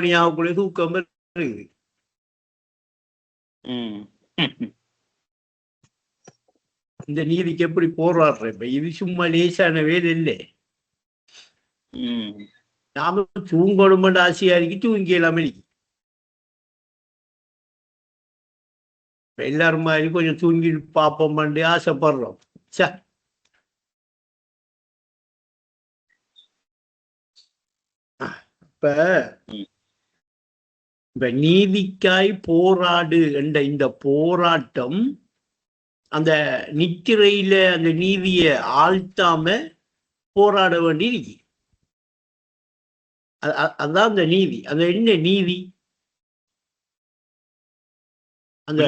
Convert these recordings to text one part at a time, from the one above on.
மணி ஆகக்கூடிய தூக்கம் வருது. இந்த நீதிக்கு எப்படி போராடுற? இப்ப இது சும்மா லேசான வேலை இல்லை. நாம தூங்கணும் ஆசையா இருக்கு, தூங்கி எல்லாமே எல்லாரும் மாதிரி கொஞ்சம் தூங்கி பார்ப்போம் பண்ணி ஆசைப்படுறோம். இப்ப நீதிக்காய் போராடு என்ற இந்த போராட்டம் அந்த நித்திரையில அந்த நீதிய ஆழ்த்தாம போராட வேண்டியிருக்கு. அதான் அந்த நீதி. அந்த என்ன நீதி? அந்த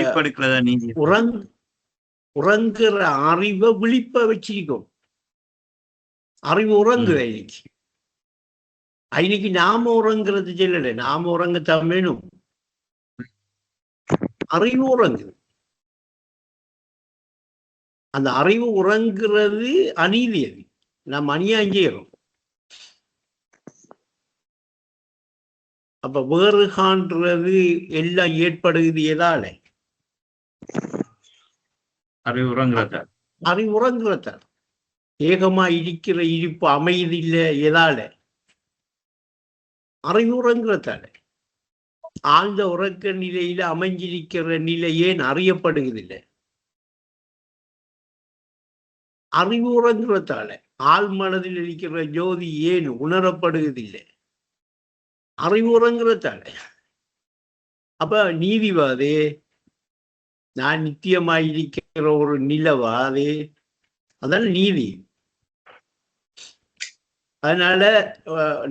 உறங்குற அறிவை விழிப்ப வச்சிருக்கோம். அறிவு உறங்குற இன்னைக்கு நாம உறங்குறது சொல்லல, நாம உறங்கத்தான் வேணும். அறிவு உறங்குது. அந்த அறிவு உறங்குறது அநீதி. அது நாம் அநியாயம் செய்யறோம். அப்ப வேறு காண்றது எல்லாம் ஏற்படுகிறது எதால? அறிவு உறங்குறதால். ஏகமா இருக்கிற இருப்பு அமைதி இல்லை எதால? அறிவு உறங்குறதால. ஆழ்ந்த உறக்க நிலையில அமைஞ்சிருக்கிற நிலை ஏன் அறியப்படுவதில்லை? அறிவு உறங்குறதால. ஆழ் மனதில் இருக்கிற ஜோதி ஏன் உணரப்படுவதில்லை? அறிவு உறங்குறதால. அப்ப நீதிவாதே நான் நித்தியமாயிருக்கிற ஒரு நிலவாதே, அதான் நீதி. அதனால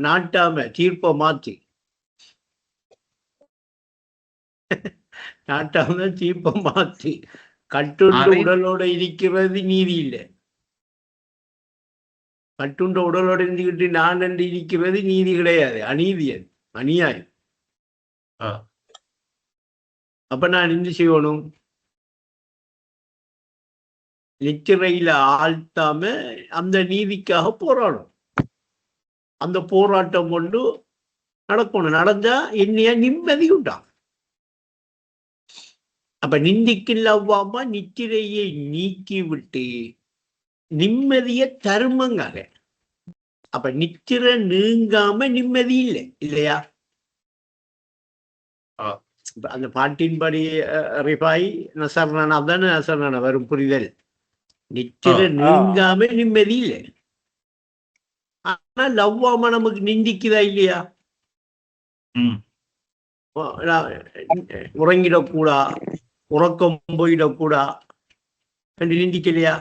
நாட்டாம தீர்ப்ப மாத்தி நாட்டாம தீர்ப்ப மாத்தி கட்டுண்ட உடலோட இருக்கிறது நீதி இல்லை. கட்டுண்ட உடலோட இருந்துகிட்டு நான் என்று இருக்கிறது நீதி கிடையாது, அநீதி. அது அநியாயம். அப்ப நான் என்ன செய்யணும்? நித்திரையில ஆழ்த்தாம அந்த நீதிக்காக போராடும். அந்த போராட்டம் கொண்டு நடக்கணும். நடந்தா என்னையா நிம்மதி உண்டாம். அப்ப நிந்திக்கில்லாம நித்திரையை நீக்கி விட்டு நிம்மதிய தருமங்காக. அப்ப நித்திரை நீங்காம நிம்மதி இல்லை இல்லையா? அந்த பாட்டின்படி ரிபாய் நசர்ணனா தானே நசர்ணனா வரும் புரிதல். நித்திரை நீங்காம நிம்மதி இல்லை. ஆனா லவ்வாம நமக்கு நிந்திக்குதா இல்லையா? உறங்கிடக்கூடா, உறக்கம் போயிடக்கூடா என்று நிந்திக்கலையா?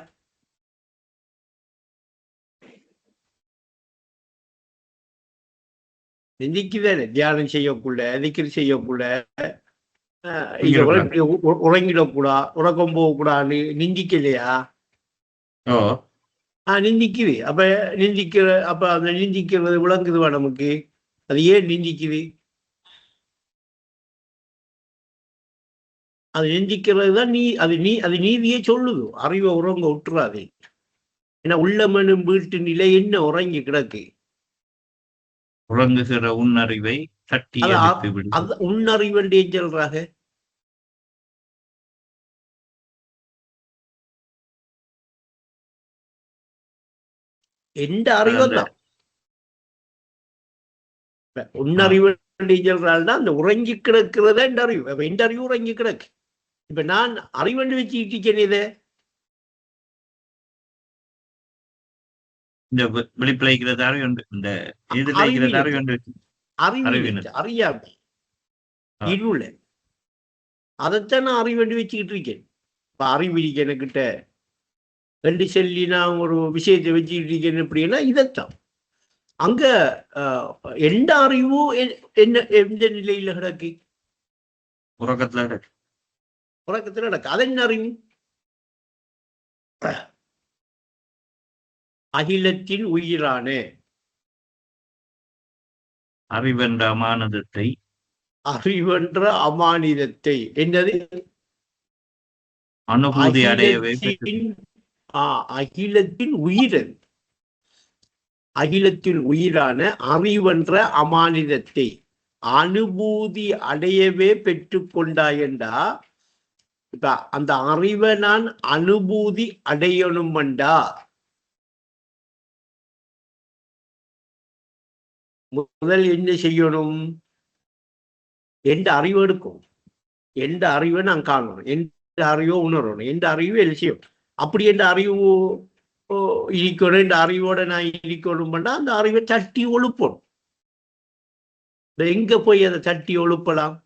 நிந்திக்குதானே? தியானம் செய்யக்குள்ள, திக்ர் செய்யக்குள்ள, உறங்கிடக்கூடா, உறக்கம் போகக்கூடாது நிந்திக்கலையா? நிந்திக்குது. அப்ப நிந்திக்கிற அப்ப அந்த நிந்திக்கிறது விளங்குதுவா நமக்கு? அது ஏன் நிந்திக்குது? அது நிந்திக்கிறது தான் அது நீதியே சொல்லுது. அறிவை உறங்க விட்டுறாது. ஏன்னா உள்ளமனும் வீட்டு நிலை என்ன உறங்கி கிடக்கு? உறங்குகிற உன்னறிவை தட்டி உன்னறிவு என்று சொல்றாங்க. எந்த அறிவுதான் உன்னறிவு சொல்றாள்னா அந்த உறங்கி கிடக்கிறத எந்த அறிவு. எந்த அறிவு உறங்கி கிடக்கு? இப்ப நான் அறிவண்டு வச்சுக்கிட்டேன். இதை இந்த வெளிப்பிழைக்கிறது அறியாமை இருள அதைத்தான் நான் அறிவண்டு வச்சுக்கிட்டு இருக்கேன். இப்ப அறிவு இருக்கு என்கிட்ட ரெண்டு சொல்லி நான் ஒரு விஷயத்தை வச்சுக்கிட்டு இருக்கேன். எப்படின்னா இதைத்தான். அங்க எந்த அறிவு என்ன எந்த நிலையில கிடக்கு? உறக்கத்துல கிடக்கு. அது என்ன அறிவு? அகிலத்தின் உயிரான அறிவென்ற அமானிதத்தை என்னது அனுபூதி அடையவே அகிலத்தின் உயிரன், அகிலத்தின் உயிரான அறிவென்ற அமானிதத்தை அனுபூதி அடையவே பெற்றுக்கொண்டாயண்டா இப்ப அந்த அறிவை நான் அனுபூதி அடையணும்டா முதல் என்ன செய்யணும்? எந்த அறிவு எடுக்கும், எந்த அறிவை நான் காணணும், எந்த அறிவோ உணரணும், எந்த அறிவு என்ன செய்யும். அப்படி எந்த அறிவு இருக்கணும், இந்த அறிவோட நான் இருக்கணும்னா அந்த அறிவை தட்டி ஒழுப்பணும். எங்க போய் அதை தட்டி ஒழுப்பலாம்?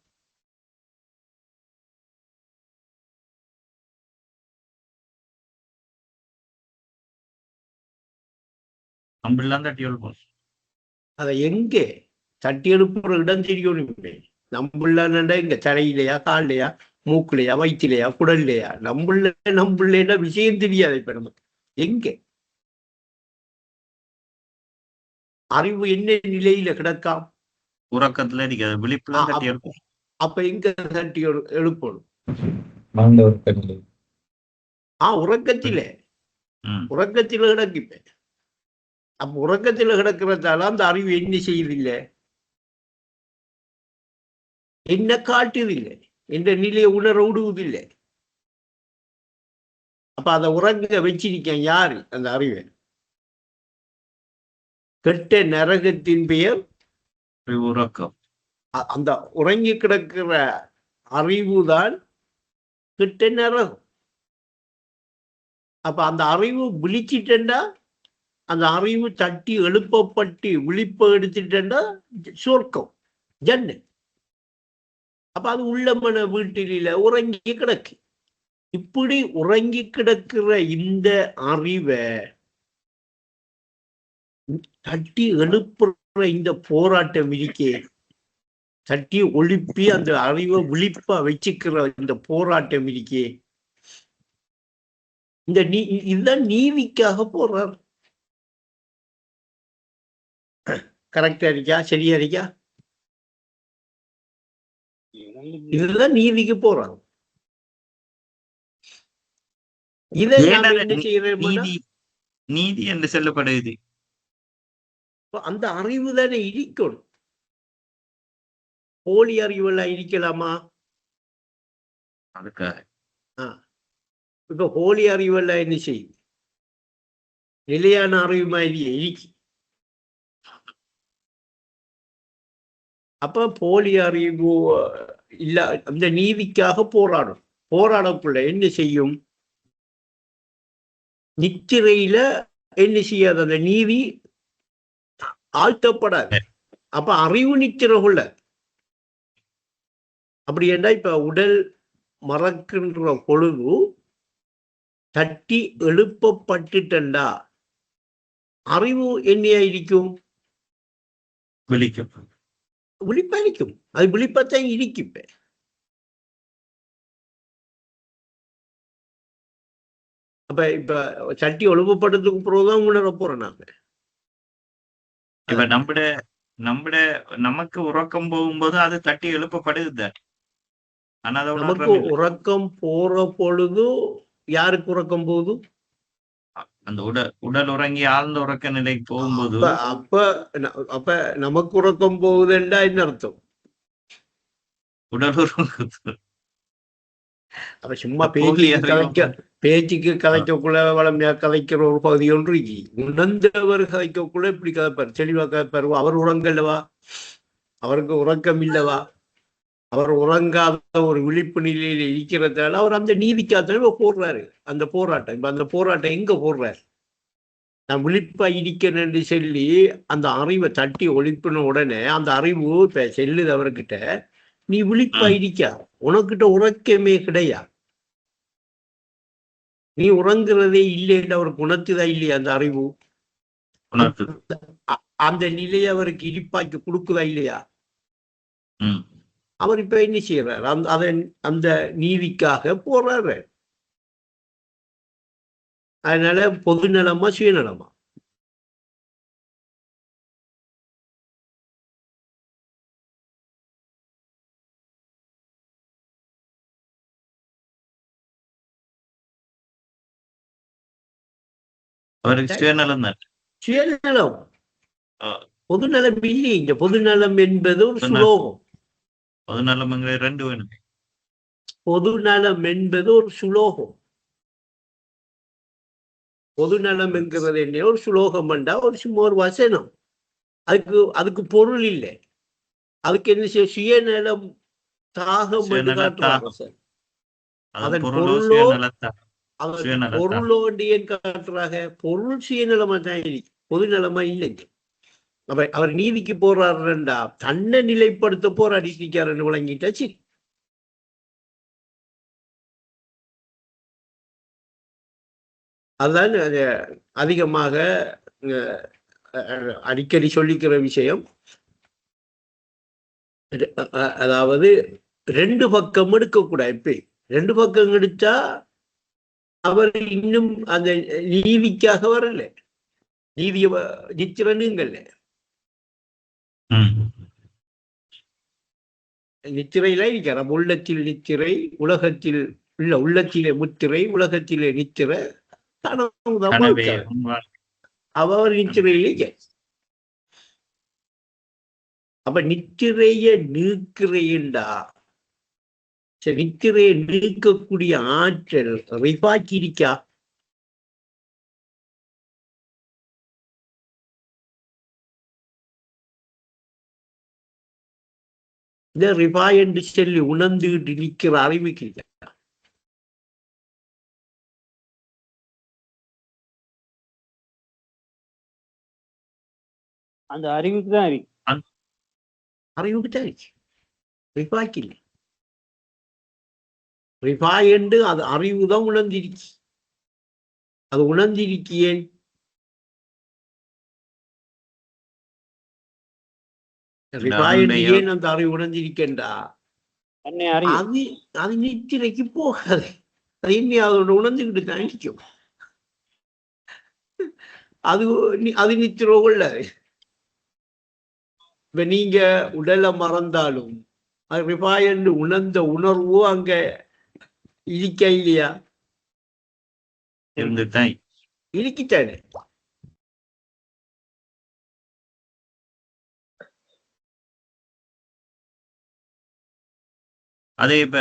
அதை எங்கே தட்டி எழுப்புற இடம் தெரியணுமே. நம்மள இங்க தலையிலையா, கால்லையா, மூக்குலையா, வயிற்றுலையா, குடல்லையா? நம்மள விஷயம் தெரியாது. இப்ப நமக்கு எங்க அறிவு என்ன நிலையில கிடக்காம்? உறக்கத்துல இருக்காது, விழிப்புல தட்டி எழுப்பணும். அப்ப எங்க தட்டி எழுப்பணும்? உறக்கத்திலே கிடக்குப்பேன். அப்ப உறக்கத்துல கிடக்கிறதால அந்த அறிவு என்ன செய்யுதில்லை, என்ன காட்டுதில்லை, என்ற நிலையை உணர விடுவதில்லை. அப்ப அதை உறங்க வச்சிருக்கேன் யாரு? அந்த அறிவை. கெட்ட நரகத்தின் பெயர் உறக்கம். அந்த உறங்கி கிடக்கிற அறிவுதான் கெட்ட நரகம். அப்ப அந்த அறிவு விழிச்சிட்டா, அந்த அறிவு தட்டி எழுப்பப்பட்டு விழிப்ப எடுத்துட்டா சொர்க்கம், ஜன்னு. அப்ப அது உள்ளமன வீட்டில உறங்கி கிடக்கு. இப்படி உறங்கி கிடக்கிற இந்த அறிவை தட்டி எழுப்புற இந்த போராட்டம் இருக்கே, தட்டி ஒழிப்பி அந்த அறிவை விழிப்பா வச்சுக்கிற இந்த போராட்டம் இருக்கே, இந்த இதுதான் நீதிக்காக போறார். கரெக்டா இருக்கா? சரியா இருக்கா? இதுதான் நீதிக்கு போறாங்க. இதை என்ன செய்யறோம்? நீதி என்று சொல்லப்படுது. அந்த அறிவு தானே இருக்கணும். போலி அறிவெல்லாம் இருக்கலாமா? அதுக்காக இப்ப போலி அறிவெல்லாம் என்ன செய்யும்? நிலையான அறிவு மாதிரியே இருக்கு. அப்ப போலி அறிவு இல்ல, அந்த நீதிக்காக போராடும். போராடக்குள்ள என்ன செய்யும்? நித்திரையில என்ன செய்யாது, அந்த நீதி ஆழ்த்தப்படாது. அப்ப அறிவு நித்திரகுள்ள. அப்படி என்ன, இப்ப உடல் மறக்கின்ற பொழுது தட்டி எழுப்பப்பட்டுட்டா அறிவு என்னையா இருக்கும்? விழிப்பளிக்கும். அது விழிப்பத்தான் இருக்கும். அப்ப இப்ப சட்டி ஒழுங்குபடுறதுக்கு பிறகுதான் உணர போறோம் நாங்க. இப்ப நமக்கு உறக்கம் போகும்போது அது தட்டி எழுப்பப்படுது. நமக்கு உறக்கம் போற பொழுது யாருக்கு உறக்கம் போகுது? அந்த உடல் உறங்கி ஆழ்ந்த உறக்க நிலைக்கு போகும்போது அப்ப நமக்கு உறக்கம் போகுதுன்னா என்ன அர்த்தம்? உடல் உறங்குது. அப்ப சும்மா பேச்சுக்கு கதைக்கக்குள்ள வளமையா கதைக்கிற ஒரு பகுதி ஒன்று உணர்ந்தவர் கதைக்கக்குள்ள இப்படி கதைப்பார், தெளிவா கதைப்பார். அவர் உறங்கல்லவா, அவருக்கு உறக்கம் இல்லவா, அவர் உறங்காத ஒரு விழிப்பு நிலையில இருக்கிறதால அவர் அந்த நீதிக்காக போடுறாரு. அந்த போராட்டம் இப்ப அந்த போராட்டம் எங்க போடுறாரு? நான் விழிப்பா இடிக்கிறேன்னு சொல்லி அந்த அறிவை தட்டி ஒழிப்பின உடனே அந்த அறிவு இப்ப செல்லுது அவர்கிட்ட, நீ விழிப்பா இடிக்கா, உனக்கிட்ட உறக்கமே கிடையா, நீ உறங்குறதே இல்லைன்னு அவருக்கு உணர்த்துதா இல்லையா? அந்த அறிவு அந்த நிலையை அவருக்கு இடிப்பாக்கி கொடுக்குதா இல்லையா? அவர் இப்ப என்ன செய்யறாரு? அந்த நீதிக்காக போறாரு. அதனால பொது நலமா சுயநலமா? அவருக்கு சுயநலம் தான். சுயநலம். பொதுநலம் இல்லை. இந்த பொதுநலம் என்பது ஒரு பொதுநலம் சுலோகம். பொதுநலம்ங்கிற ரெண்டு வேணும். பொதுநலம் என்பது ஒரு சுலோகம். பொதுநலம் என்கிறது என்ன? ஒரு சுலோகம் என்றா ஒரு சும்மா ஒரு வசனம். அதுக்கு பொருள் இல்லை. அதுக்கு என்ன செய்ய? சுயநலம் தாகம் என்று காட்டுறாங்க சார். அதன் பொருளோ அதன் பொருளோ ஏன் காட்டுறாங்க? பொருள் சுயநலமா தான் இருக்கு, பொதுநலமா இல்லைங்க. அவர் நீதிக்கு போறாருண்டா தன்னை நிலைப்படுத்த போராடிட்டு இருக்காருன்னு விளங்கிட்டா சரி. அதுதான் அதிகமாக அடிக்கடி சொல்லிக்கிற விஷயம். அதாவது ரெண்டு பக்கம் எடுக்கக்கூடாது. இப்ப ரெண்டு பக்கம் எடுத்தா அவர் இன்னும் அந்த நீதிக்காக வரல, நீதிய நித்திரனுங்கல்ல. நித்திரையில இருக்கிற உள்ளத்தில் நித்திரை, உலகத்தில் உள்ளத்திலே முத்திரை, உலகத்திலே நித்திரை. அவர் நித்திரையிலே. அப்ப நித்திரைய நீக்கிறேன்டா, நித்திரையை நீக்கக்கூடிய ஆற்றல் ரிஃபாய்க்கு இருக்கா? இந்த ரிஃபா என்று சொல்லி உணர்ந்துகிட்டு நிற்கிற அறிவுக்கு அந்த அறிவுக்கு தான் அறிவுக்கு தான் இருக்கு, ரிஃபாய்க்கு இல்லை. ரிஃபா என்று அது அறிவுதான் உணர்ந்திருக்கு. அது உணர்ந்திருக்கேன். ரிஃபா என்று ஏன் அந்த அறிவு உணர்ந்திருக்கேன்டா? அது நித்திரைக்கு போகாது. அது இன்னும் அதோட உணர்ந்துகிட்டு தான் நிற்கும். அது நித்திரோ இல்ல. இப்ப நீங்க உடலை மறந்தாலும் அது ரிஃபா என்று உணர்ந்த உணர்வோ அங்க இருக்க இல்லையா? இருக்கிட்டானே. அதே இப்ப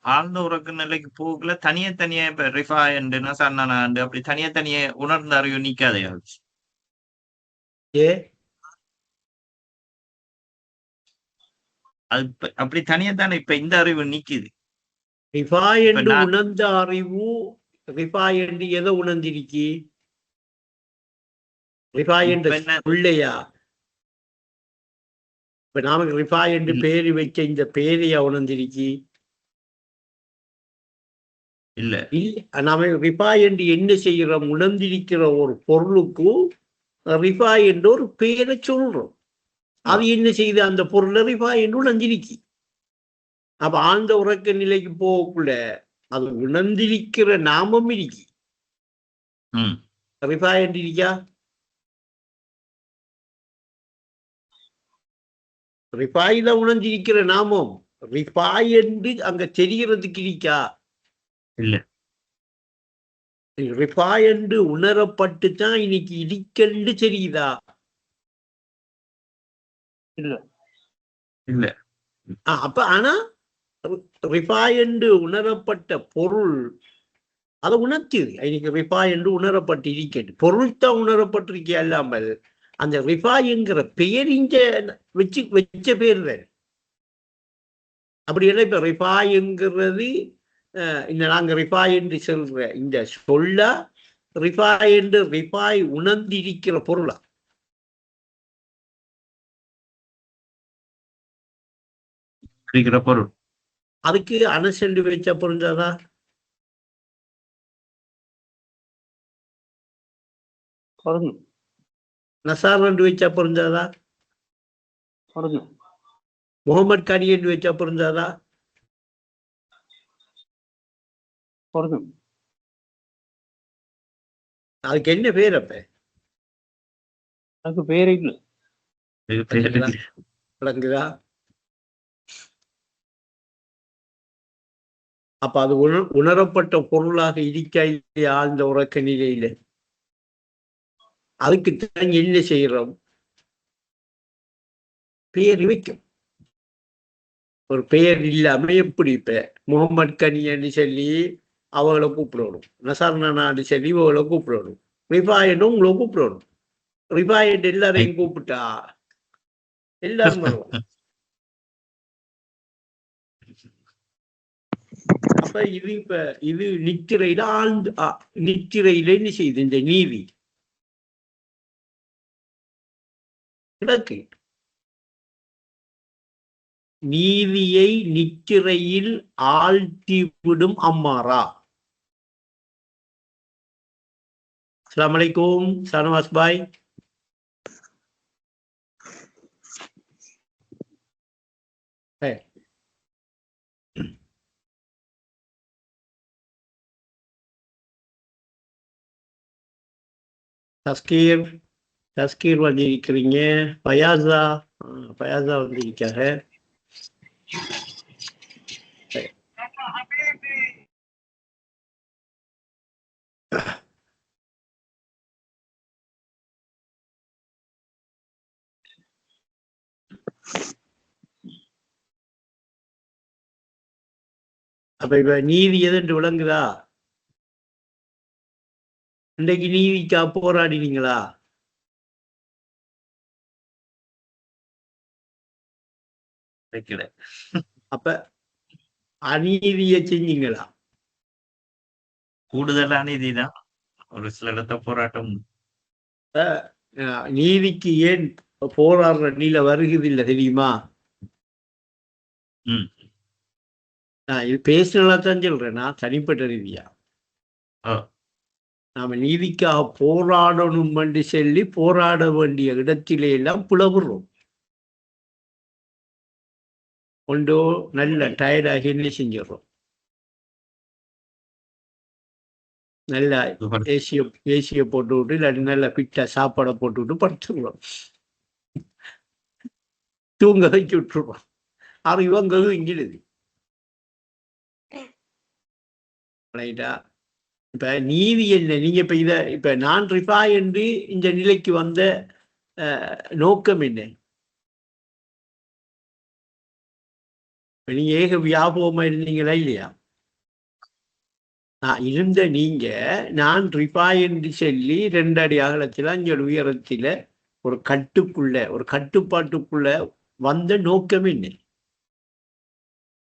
ஆழ்ந்த உறக்க நிலைக்கு போகல தனியா இப்ப ரிஃபா என்று சன்னாண்டு அப்படி தனியா உணர்ந்த அறிவு நீக்காதே. அது அப்படி தனியா தானே இப்ப இந்த அறிவு நீக்குது. ரிஃபா என்று உணர்ந்த அறிவு ரிஃபா என்று எதை உணர்ந்திருக்கி? ரிஃபா என்ற பிள்ளையா? இப்ப நாம ரிஃபா என்று பேரு வைக்க இந்த பேரையா உணர்ந்திருக்கி? இல்ல இல்ல. நாம ரிஃபா என்று என்ன செய்கிறோம்? உணர்ந்திருக்கிற ஒரு பொருளுக்கு ரிஃபா என்று ஒரு பெயரை சொல்றோம். அது என்ன செய்யுது? அந்த பொருளை ரிஃபா என்று உணர்ந்திருக்கி. அப்ப ஆழ்ந்த உறக்க நிலைக்கு போகக்குள்ள அது உணர்ந்திருக்கிற நாமம் இருக்கு. ரிஃபா என்று இருக்கா? ரிஃபாயில உணர்ந்திருக்கிற நாமம் ரிஃபா என்று அங்க தெரிகிறதுக்கு இருக்கா? இல்ல. ரிஃபா என்று உணரப்பட்டு தான் இன்னைக்கு இடிக்கண்டு தெரியுதா? இல்ல இல்ல. அப்ப ஆனா ரிஃபா என்று உணரப்பட்ட பொருள் அதை உணர்த்தியது. இன்னைக்கு ரிஃபா என்று உணரப்பட்டு இருக்கிறது. பொருள் தான் உணரப்பட்டிருக்கே அல்லாமல் அந்த ரிஃபா என்கிற பெயர் இங்க வச்ச பேர் தான். அப்படி இல்லை. இப்ப ரிஃபா என்கிறது இந்த நாங்க ரிஃபா என்று சொல்ற இந்த சொல்ல ரிஃபா என்று ரிஃபாய் உணர்ந்திருக்கிற பொருளா? பொருள். அதுக்கு அனசென்று வச்சா பொருந்தாதா? நசார் என்று வச்சா பொருந்தாதா? முகமது கனி என்று வச்சா பொருந்தாதா? அதுக்கு என்ன பேர்? அப்ப அதுக்கு பேர் இல்லை. விளங்குதா? அப்ப அது உணரப்பட்ட பொருளாக இருக்க ஆழ்ந்த உறக்க நிலையில அதுக்கு என்ன செய்யறோம்? பெயர் வைக்கும். ஒரு பெயர் இல்லாம எப்படி இப்ப முகமது கனின்னு சொல்லி அவங்கள கூப்பிடணும், நசர்னான்னு சொல்லி அவங்கள கூப்பிடணும், ரிபாயன்னு உங்களை கூப்பிடணும். ரிபாயன் எல்லாரையும் கூப்பிட்டா எல்லாரும் வருவாங்க. அப்ப இது நித்திரையில ஆழ்ந்து நித்திரையில என்ன செய்யுது? இந்த நீதி கிடக்கு. நீதியை நித்திரையில் ஆழ்த்திவிடும் அம்மாரா. அஸ்ஸலாமு அலைக்கும் ஷானவாஸ் பாய். தஸ்கீர் வந்திருக்கிறீங்க. ஃபயாஸா வந்திருக்காங்க. அப்ப இப்ப நீதி எதுன்னு விளங்குதா? இன்றைக்கு நீதிக்கா போராடினீங்களா? அப்ப அநீதியை செஞ்சீங்களா? கூடுதல் அநீதிதான். ஒரு சில இடத்த போராட்டம். நீதிக்கு ஏன் போராடுற நிலை வருகுதில்லை தெரியுமா? நான் இது பேசினதான் சொல்றேன், நான் தனிப்பட்ட ரீதியா. நாம நீதிக்காக போராடணும் என்று சொல்லி போராட வேண்டிய இடத்திலே எல்லாம் புலவுறோம். ஒன்றோ நல்ல டயர்டாகி என்ன செஞ்சிடறோம், நல்லா ஏசிய போட்டு விட்டு இல்லாட்டி நல்லா பிட்டா சாப்பாடை போட்டு விட்டு படுத்துக்கிறோம், தூங்க வச்சு விட்டுருவோம். அறிவங்கிறது இங்கிடுது. ரைட்டா? இப்ப நீதி என்ன? நீங்க இப்ப நான் ரிஃபா என்று இந்த நிலைக்கு வந்த நோக்கம் என்ன? நீங்க ஏக வியாபகமா இருந்தீங்களா இல்லையா? இருந்த நீங்க நான் ரிஃபா என்று சொல்லி 2 அடி அகலத்துல 5 அடி உயரத்துல ஒரு கட்டுப்பாட்டுக்குள்ள வந்த நோக்கம் என்ன?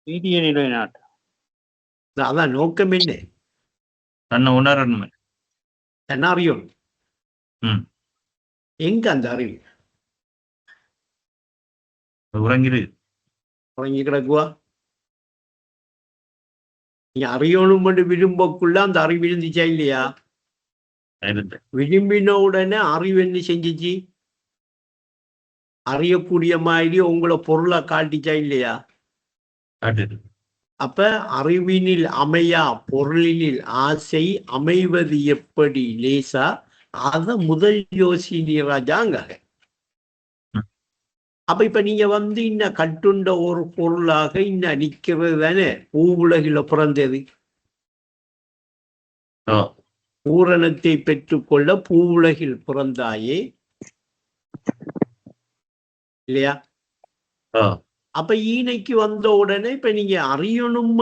நீதியை நிலைநாட்டு. அதான் நோக்கம் என்ன? தன்னை உணரணும், என்ன அறியணும். எங்க அந்த அறிவு? உறங்கி கிடக்குவா? நீ அறியணும் என்று விரும்பக்குள்ள அந்த அறிவு இருந்துச்சா இல்லையா? விரும்பின உடனே அறிவு என்ன செஞ்சிச்சு? அறியக்கூடிய மாதிரி உங்களை பொருளை காட்டிச்சா இல்லையா? அப்ப அறிவினில் அமையா பொருளினில் ஆசை அமைவது எப்படி லேசா, அத முதல் யோசினி ராஜாங்க. அப்ப இப்ப நீங்க இன்ன கட்டுண்ட ஒரு பொருளாக இன்ன நிக்கிறது தானே பூவுலகில பிறந்தது. பூரணத்தை பெற்றுக்கொள்ள பூவுலகில் பிறந்தாயே இல்லையா? அப்ப ஈனைக்கு வந்த உடனே இப்ப நீங்க அறியணும்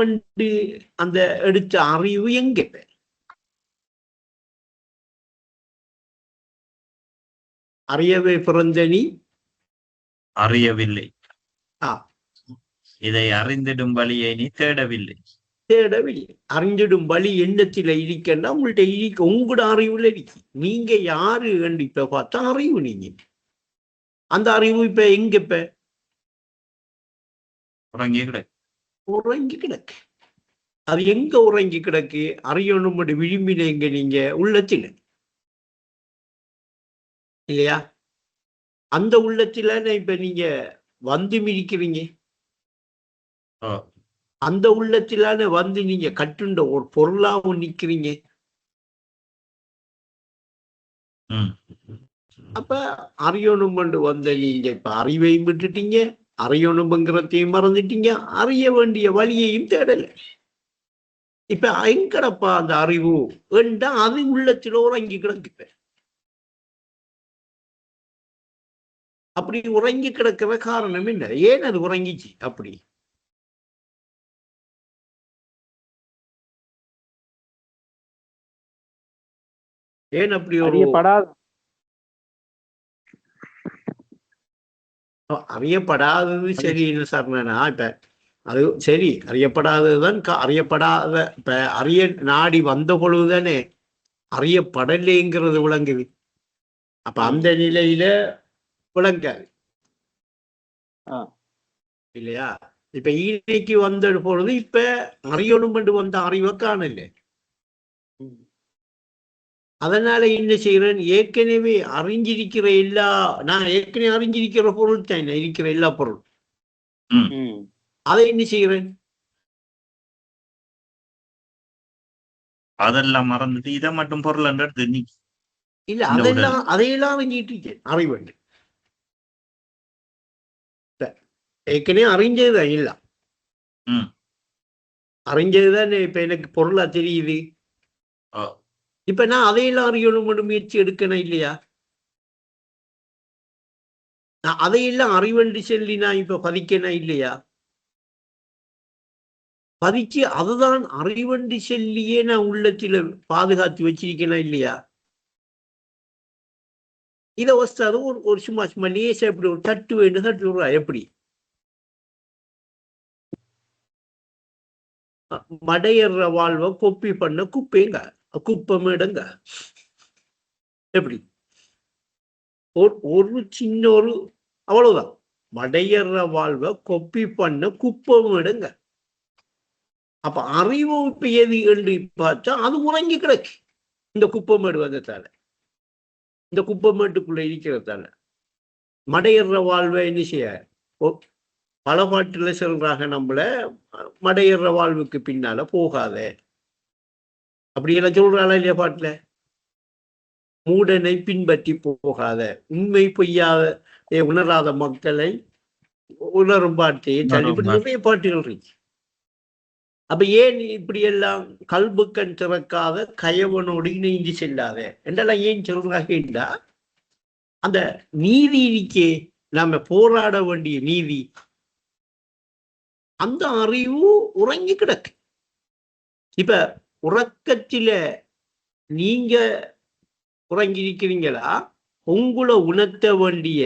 அந்த எடுத்த அறிவு எங்க? அறியவே பிறந்த நீ அறியவில்லை, இதை அறிந்திடும் வழியை நீ தேடவில்லை. அறிஞ்சிடும் வழி எண்ணத்தில இருக்கன்னா உங்கள்கிட்ட இருக்கு, உங்களோட அறிவுல இருக்கு. நீங்க யாரு இப்ப பார்த்தா அறிவு. நீங்க அந்த அறிவு இப்ப எங்க? இப்ப உறங்கி கிடக்கு. அது எங்க உறங்கி கிடக்கு? அறியணும் விரும்பின எங்க? நீங்க உள்ளத்தில இல்லையா? அந்த உள்ளத்தில இப்ப நீங்க மிதிக்கிறீங்க. அந்த உள்ளத்திலான நீங்க கட்டுண்ட ஒரு பொருளாவும் நிக்கிறீங்க. அப்ப அறியணும் வந்த நீங்க இப்ப அறிவையும் விட்டுட்டீங்க, அறியணுங்கிறதையும் மறந்துட்டீங்க, அறிய வேண்டிய வழியையும் தேடல. இப்ப எங்கடப்பா அந்த அறிவு என்றா அது உள்ளத்தில் உறங்கி கிடக்கு. அப்படி உறங்கி கிடக்கிற காரணம் என்ன? ஏன் அது உறங்கிச்சு அப்படி? ஏன் அப்படி ஒரு அறியப்படாதது சரி என்ன சார்னா இப்ப அது சரி அறியப்படாததுதான் அறியப்படாத இப்ப அறிய நாடி வந்த பொழுதுதானே அறியப்படலைங்கிறது விளங்குது. அப்ப அந்த நிலையில விளங்காது இல்லையா? இப்ப ஈனைக்கு வந்த பொழுது இப்ப அறியணும் என்று வந்த அறிவை காணல. அதனால என்ன செய்யறேன், ஏற்கனவே அறிஞ்சிருக்கிற நான் ஏற்கனவே அறிஞ்சிருக்கிற பொருள் தான் இருக்கிற எல்லா பொருள், அதை என்ன செய்யறேன், அதெல்லாம் மறந்துட்டு இதை மட்டும் பொருள் இல்ல அதையெல்லாம் அறிஞ்சிட்டு இருக்கேன் அறிவண்டு. ஏற்கனவே அறிஞ்சதுதான் இல்ல, அறிஞ்சதுதான் இப்ப எனக்கு பொருளா தெரியுது. இப்ப நான் அதையெல்லாம் அறியணும் முயற்சி எடுக்கணும் இல்லையா? நான் அதையெல்லாம் அறிவண்டு சொல்லி நான் இப்ப பதிக்கணும் இல்லையா? பதிச்சு அதுதான் அறிவண்டு சொல்லியே நான் உள்ளத்துல பாதுகாத்து வச்சிருக்கேனா இல்லையா? இதை வஸ்தாது ஒரு சும்மா சும்மா லேசா எப்படி ஒரு தட்டு வேண்டும் தட்டு விடுறா எப்படி? மடையற வாழ்வை கொப்பி பண்ண குப்பைங்க குப்பமேடுங்க எப்படி? ஒரு சின்ன ஒரு அவ்வளவுதான். மடையற வாழ்வை கொப்பி பண்ண குப்பமேடுங்க. அப்ப அறிவு இப்ப எது என்று பார்த்தா அது உறங்கி கிடக்கு இந்த குப்பமேடு வந்ததால, இந்த குப்பமேட்டுக்குள்ள இருக்கிறதால. மடையற வாழ்வை என்ன செய்ய பல பாட்டுல சொல்றாங்க, நம்மள மடையற வாழ்வுக்கு பின்னால போகாத அப்படியெல்லாம் சொல்றாளா இல்லையா பாட்டுல? மூடனை பின்பற்றி போகாத, உண்மை பொய்யாத உணராத மக்களை உணரும் பாட்டையே தள்ளிப்படி நிறைய பாட்டுகள் இருக்கு. அப்ப ஏன் இப்படி எல்லாம் கல்புக்கண் திறக்காத கயவனோடு இணைந்து செல்லாத என்றெல்லாம் ஏன் சொல்றாங்க? அந்த நீதி இருக்கே, நாம போராட வேண்டிய நீதி, அந்த அறிவு உறங்கி கிடக்கு. இப்ப உறக்கத்தில நீங்க உறங்கி இருக்கிறீங்களா? உங்களை உணர்த்த வேண்டிய,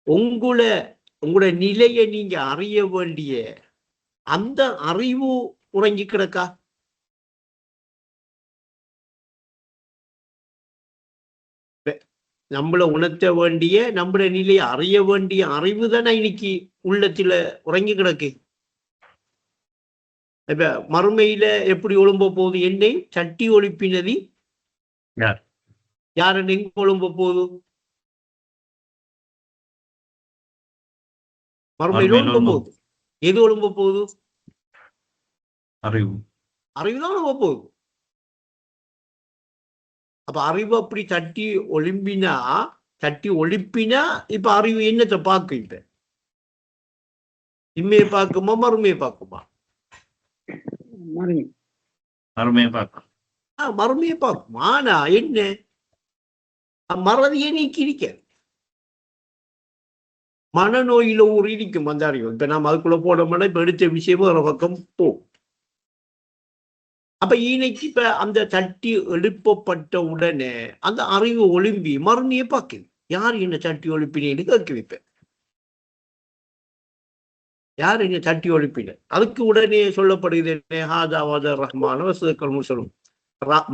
உங்களோட நிலையை நீங்க அறிய வேண்டிய அந்த அறிவு உறங்கி கிடக்கா? நம்மளை உணர்த்த வேண்டிய, நம்மளோட நிலையை அறிய வேண்டிய அறிவு தானே இன்னைக்கு உள்ளத்துல உறங்கி கிடக்கு. இப்ப மறுமையில எப்படி ஒழும்ப போகுது? என்னை சட்டி ஒழிப்பினதி யாருன்னு எங்க ஒழும்ப போகுது? மறுமையில ஒழும்ப போகுது. எது ஒழும்ப போகுது? அறிவுதான் ஒழும்ப போகுது. அப்ப அறிவு அப்படி தட்டி ஒழிப்பினா இப்ப அறிவு என்னத்தை பார்க்கும்? இப்ப இம்மையை பார்க்குமா மறுமையை பார்க்குமா? மறுமையை பார்க்கும். ஆனா என்ன, மறதியை நீக்கி இருக்க மனநோயில ஒரு இருக்கும் அந்த அறிவு. இப்ப நாம் அதுக்குள்ள போனோம்னா இப்ப எடுத்த விஷயமும் ஒரு பக்கம் போகும். அப்ப இன்னைக்கு இப்ப அந்த தட்டி எழுப்பப்பட்ட உடனே அந்த அறிவு ஒளிம்பி மறுமையை பார்க்குது. யார் என்ன தட்டி ஒழிப்பினு கேட்க வைப்பேன். யார் என்ன தட்டி ஒழிப்பின? அதுக்கு உடனே சொல்லப்படுகிறது ஹாஜாவாத ரஹ்மான வசூக்கல் முர்சலும்,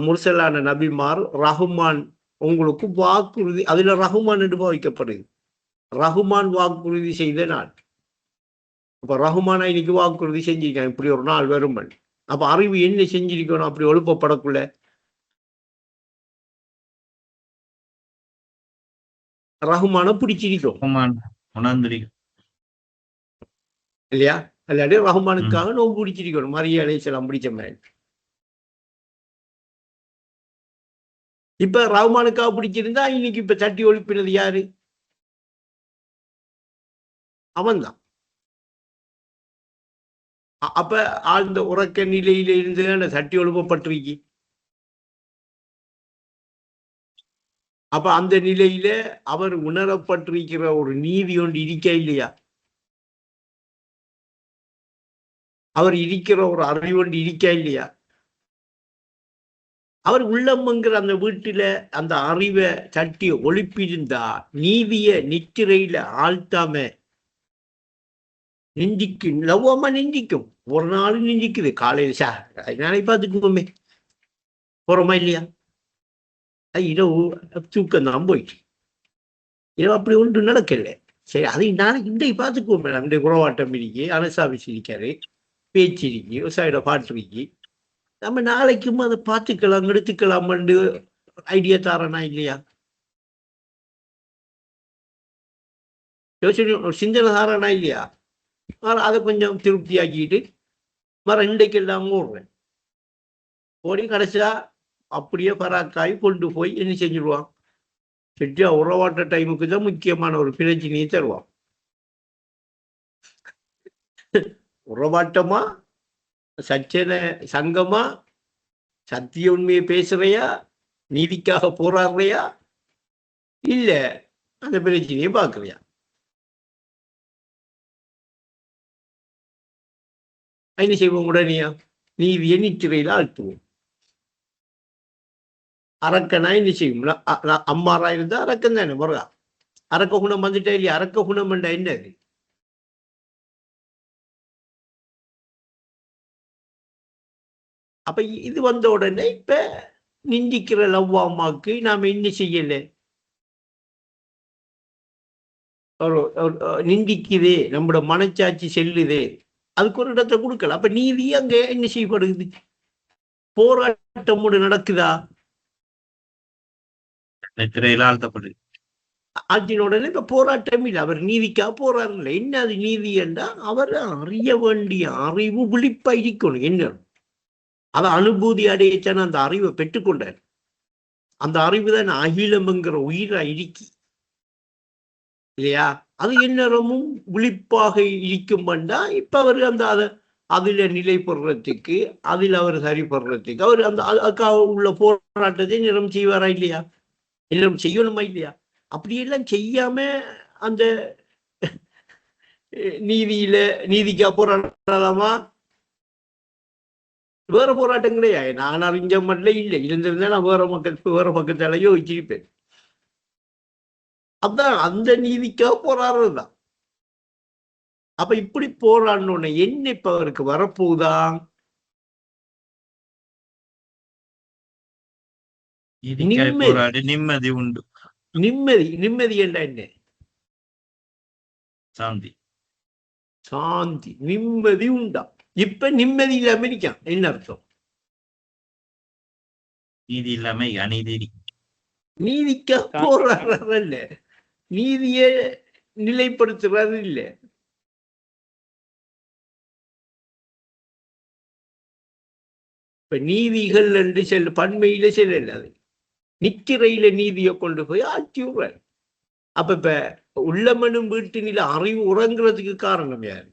முர்சலான நபிமார் ரஹ்மான் உங்களுக்கு வாக்குறுதி, அதுல ரஹ்மான் என்று பாவிக்கப்படுது. ரஹ்மான் வாக்குறுதி செய்த நாள். அப்ப ரஹ்மானா இன்னைக்கு வாக்குறுதி செஞ்சிருக்காங்க இப்படி ஒரு நாள் வருமன். அப்ப அறிவு என்ன செஞ்சிருக்கணும் அப்படி ஒழுப்பப்படக்குள்ள? ரஹ்மான பிடிச்சிருக்கோம் இல்லையா? இல்லாட்டி ரஹ்மானுக்காக நோம்பு பிடிச்சிருக்கணும். மரியா அலைஹிஸ்ஸலாம் பிடிச்ச மாதிரி. இப்ப ரஹ்மானுக்காக பிடிச்சிருந்தா இன்னைக்கு இப்ப தட்டி ஒழிப்பினது யாரு? அவன்தான். அப்ப ஆழ்ந்த உறக்க நிலையில இருந்து தட்டி ஒழுப்பப்பட்டிருக்கு. அப்ப அந்த நிலையில அவர் உணரப்பட்டிருக்கிற ஒரு நீதி ஒன்று இருக்க இல்லையா? அவர் இருக்கிற ஒரு அறிவு ஒன்று இருக்க இல்லையா? அவர் உள்ளம்ங்கிற அந்த வீட்டில அந்த அறிவை தட்டி ஒழிப்பிருந்தா நீதிய நித்திரையில ஆழ்த்தாம நிந்திக்கும், லவ்வமா நிந்திக்கும். ஒரு நாள் நிந்திக்குது காலையில் நாளை பார்த்துக்குவோமே, போறோமா இல்லையா? இரவு தூக்கம் தான் போயிட்டு, இரவு அப்படி ஒன்று நடக்கல. சரி, அதை நாளைக்கு இன்றைக்கு பார்த்துக்குவோமே. நம்முடைய குறவாட்டம் இருக்கு, அனசாபிஸ் இருக்காரு, பேச்சு இருக்கு, விவசாயியோட பாட்டு இருக்கு. நம்ம நாளைக்கும் அதை பார்த்துக்கலாம், எடுத்துக்கலாம் ஐடியா தாரனா இல்லையா? யோசனை ஒரு சிந்தனை தாரனா இல்லையா? அதை கொஞ்சம் திருப்தி ஆக்கிட்டு இன்றைக்கு எல்லாம் ஓடுறேன் ஓடி கடைசியா அப்படியே பராக்காய் கொண்டு போய் என்ன செஞ்சிடுவான்? செட்டியா உறவாட்ட டைமுக்கு தான் முக்கியமான ஒரு பிரச்சனையை தருவான். உறவாட்டமா, சச்சனை சங்கமா, சத்திய உண்மையை பேசுறையா, நீதிக்காக போராடுறையா, இல்ல அந்த பிரச்சனையை பார்க்கறியா? என்ன செய்வோம்? உடனேயா நீதியை நிச்சரையில் ஆழ்த்துவோம். அரக்கனா என்ன செய்யும்? அம்மாரா இருந்தா அரக்கன் தானே முருகா. அரக்க குணம் வந்துட்டா இல்லையா? அரக்க குணம் என்னது? அப்ப இது வந்த உடனே இப்ப நிந்திக்கிற லவ்வாமாக்கு நாம என்ன செய்யல? நிந்திக்குதே, நம்மளோட மனச்சாட்சி செல்லுதே, அதுக்கு ஒரு இடத்தை கொடுக்கல. அப்ப நீதி அங்க என்ன செய்யப்படுது? போராட்டம் நடக்குதா? ஆட்சியின் உடனே இப்ப போராட்டம் இல்லை, அவர் நீதிக்காக போராடல. என்ன அது நீதி என்றா, அவர் அறிய வேண்டிய அறிவு விழிப்பா இருக்கணும். என்ன அதை அனுபூதி அடையச்சான அந்த அறிவை பெற்றுக்கொண்டார். அந்த அறிவு தான் அகிலம்ங்கிற உயிரா இருக்கி இல்லையா? அது எந்நேரமும் விழிப்பாக இருக்கும்டா இப்ப அவர் அந்த அதுல நிலை பெறத்துக்கு, அதில் அவர் சரி பெறத்துக்கு அவர் அந்த அதுக்காக உள்ள போராட்டத்தை நிறம் செய்வாரா இல்லையா? நிறம் செய்யணுமா இல்லையா? அப்படியெல்லாம் செய்யாம அந்த நீதிக்கா போராடலாமா? வேற போராட்டம் கிடையாது. நான் அறிஞ்ச மட்டும் இல்லை, இருந்திருந்தா நான் வேற பக்கத்தாலேயோ வச்சிருப்பேன். அதான் அந்த நீதிக்காக போராடுறதுதான். அப்ப இப்படி போராடணும்னு என்ன இப்ப அவருக்கு வரப்போகுதா? நிம்மதி உண்டு. நிம்மதி என்ன? சாந்தி. நிம்மதி உண்டா? இப்ப நிம்மதி இல்லாம இருக்கான். என்ன அர்த்தம்? நீதி இல்லாம அநீதி. நீதிக்காக போராடுறதில்ல, நீதியை நிலைப்படுத்துறது இல்லை. இப்ப நீதிகள் என்று பன்மையில செல்ல, நித்திரையில நீதியை கொண்டு போய் ஆட்சி விடுற. அப்ப இப்ப உள்ளமனும் வீட்டு நில அறிவு உறங்குறதுக்கு காரணம் யாரு?